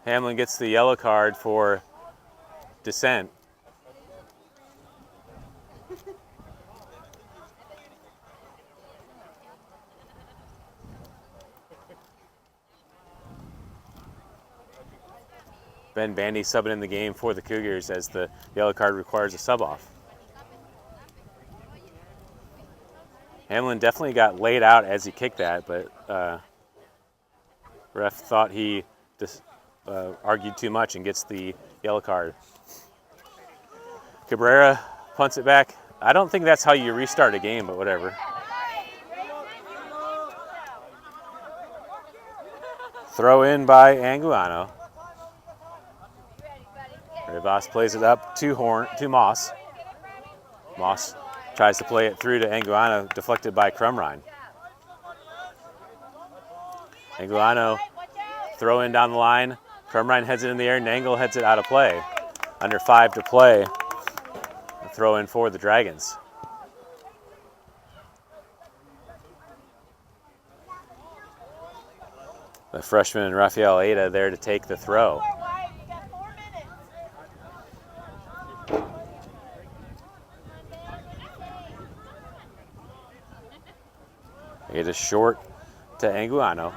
Hamlin gets the yellow card for dissent. Ben Bandy subbing in the game for the Cougars as the yellow card requires a sub off. Hamlin definitely got laid out as he kicked that, but ref thought he argued too much and gets the yellow card. Cabrera punts it back. I don't think that's how you restart a game, but whatever. Throw in by Anguano. Rivas plays it up to Moss. Moss tries to play it through to Anguano, deflected by Crumrine. Anguano throw in down the line. Crumrine heads it in the air. Nangle heads it out of play. Under 5 to play. A throw in for the Dragons. The freshman Rafael Ada there to take the throw. Ada short to Anguano.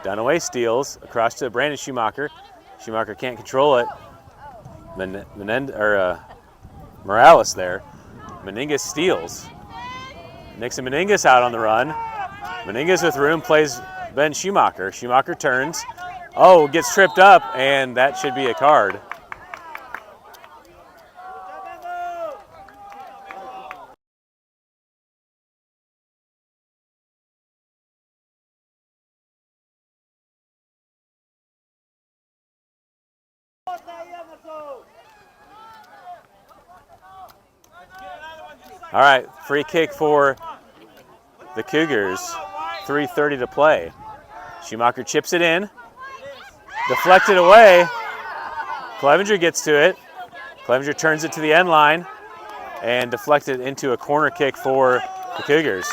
Dunaway steals across to Brandon Schumacher. Schumacher can't control it. Morales there. Meningas steals. Nixon Meningas out on the run. Meningas with room plays Ben Schumacher. Schumacher turns. Oh, gets tripped up, and that should be a card. All right, free kick for the Cougars. 3:30 to play. Schumacher chips it in. Deflected away. Clevenger gets to it. Clevenger turns it to the end line and deflected into a corner kick for the Cougars.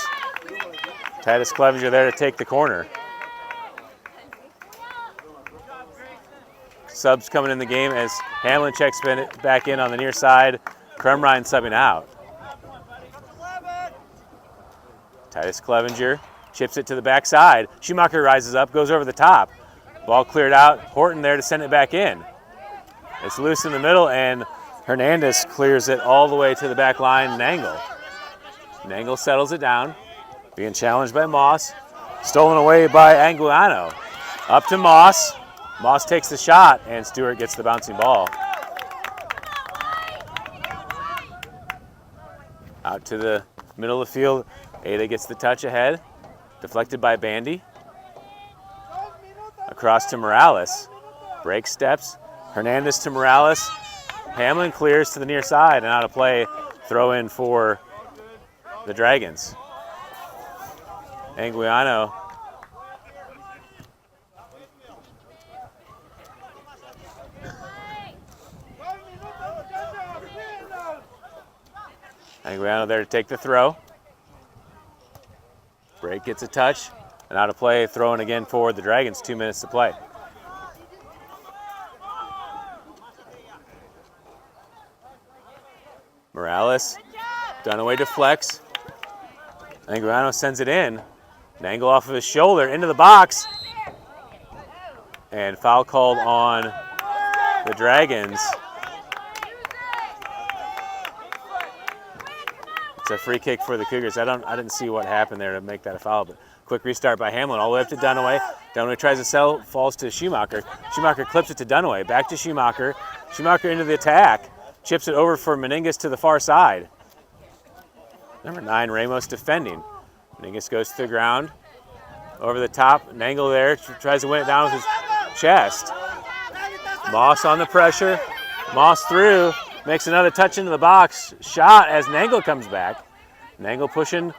Titus Clevenger there to take the corner. Subs coming in the game as Hamlin checks back in on the near side. Kremrine subbing out. Titus Clevenger chips it to the backside. Schumacher rises up, goes over the top. Ball cleared out. Horton there to send it back in. It's loose in the middle, and Hernandez clears it all the way to the back line. Nangle. Nangle settles it down. Being challenged by Moss. Stolen away by Anguiano. Up to Moss. Moss takes the shot, and Stewart gets the bouncing ball. Out to the middle of the field. Ada gets the touch ahead. Deflected by Bandy. Across to Morales. Break steps. Hernandez to Morales. Hamlin clears to the near side and out of play. Throw in for the Dragons. Anguiano. Anguiano there to take the throw. Break gets a touch and out of play. Throw in again for the Dragons. 2 minutes to play. Morales, Dunaway deflects. Anguiano sends it in. An angle off of his shoulder into the box. And foul called on the Dragons. It's a free kick for the Cougars. I didn't see what happened there to make that a foul, but quick restart by Hamlin all the way up to Dunaway. Dunaway tries to sell, falls to Schumacher. Schumacher clips it to Dunaway, back to Schumacher. Schumacher into the attack. Chips it over for Meningus to the far side. Number 9, Ramos defending. Meningus goes to the ground. Over the top, Nangle there, tries to win it down with his chest. Moss on the pressure. Moss through, makes another touch into the box. Shot as Nangle comes back. Nangle pushing,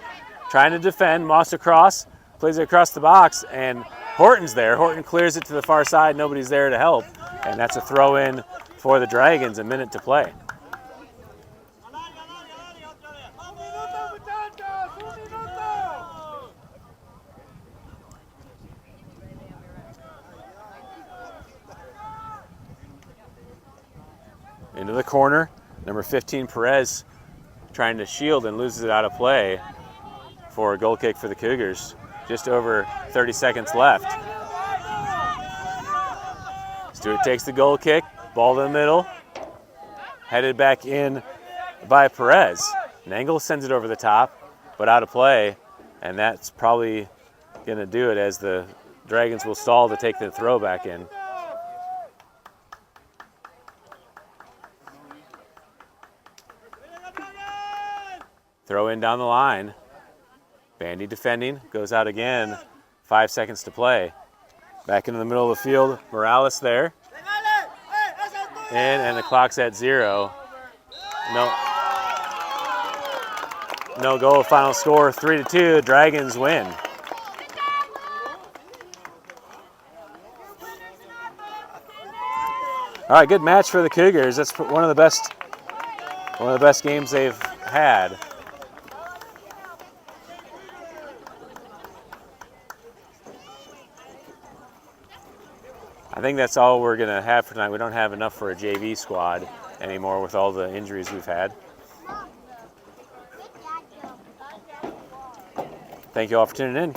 trying to defend. Moss across, plays it across the box, and Horton's there. Horton clears it to the far side. Nobody's there to help, and that's a throw in for the Dragons, a minute to play. Into the corner, number 15, Perez, trying to shield and loses it out of play for a goal kick for the Cougars. Just over 30 seconds left. Stewart takes the goal kick. Ball in the middle, headed back in by Perez. Nangle sends it over the top, but out of play, and that's probably going to do it as the Dragons will stall to take the throw back in. Throw in down the line. Bandy defending, goes out again. 5 seconds to play. Back into the middle of the field, Morales there. And the clock's at 0. No goal. Final score 3-2. Dragons win. All right, good match for the Cougars. That's one of the best games they've had. I think that's all we're going to have for tonight. We don't have enough for a JV squad anymore with all the injuries we've had. Thank you all for tuning in.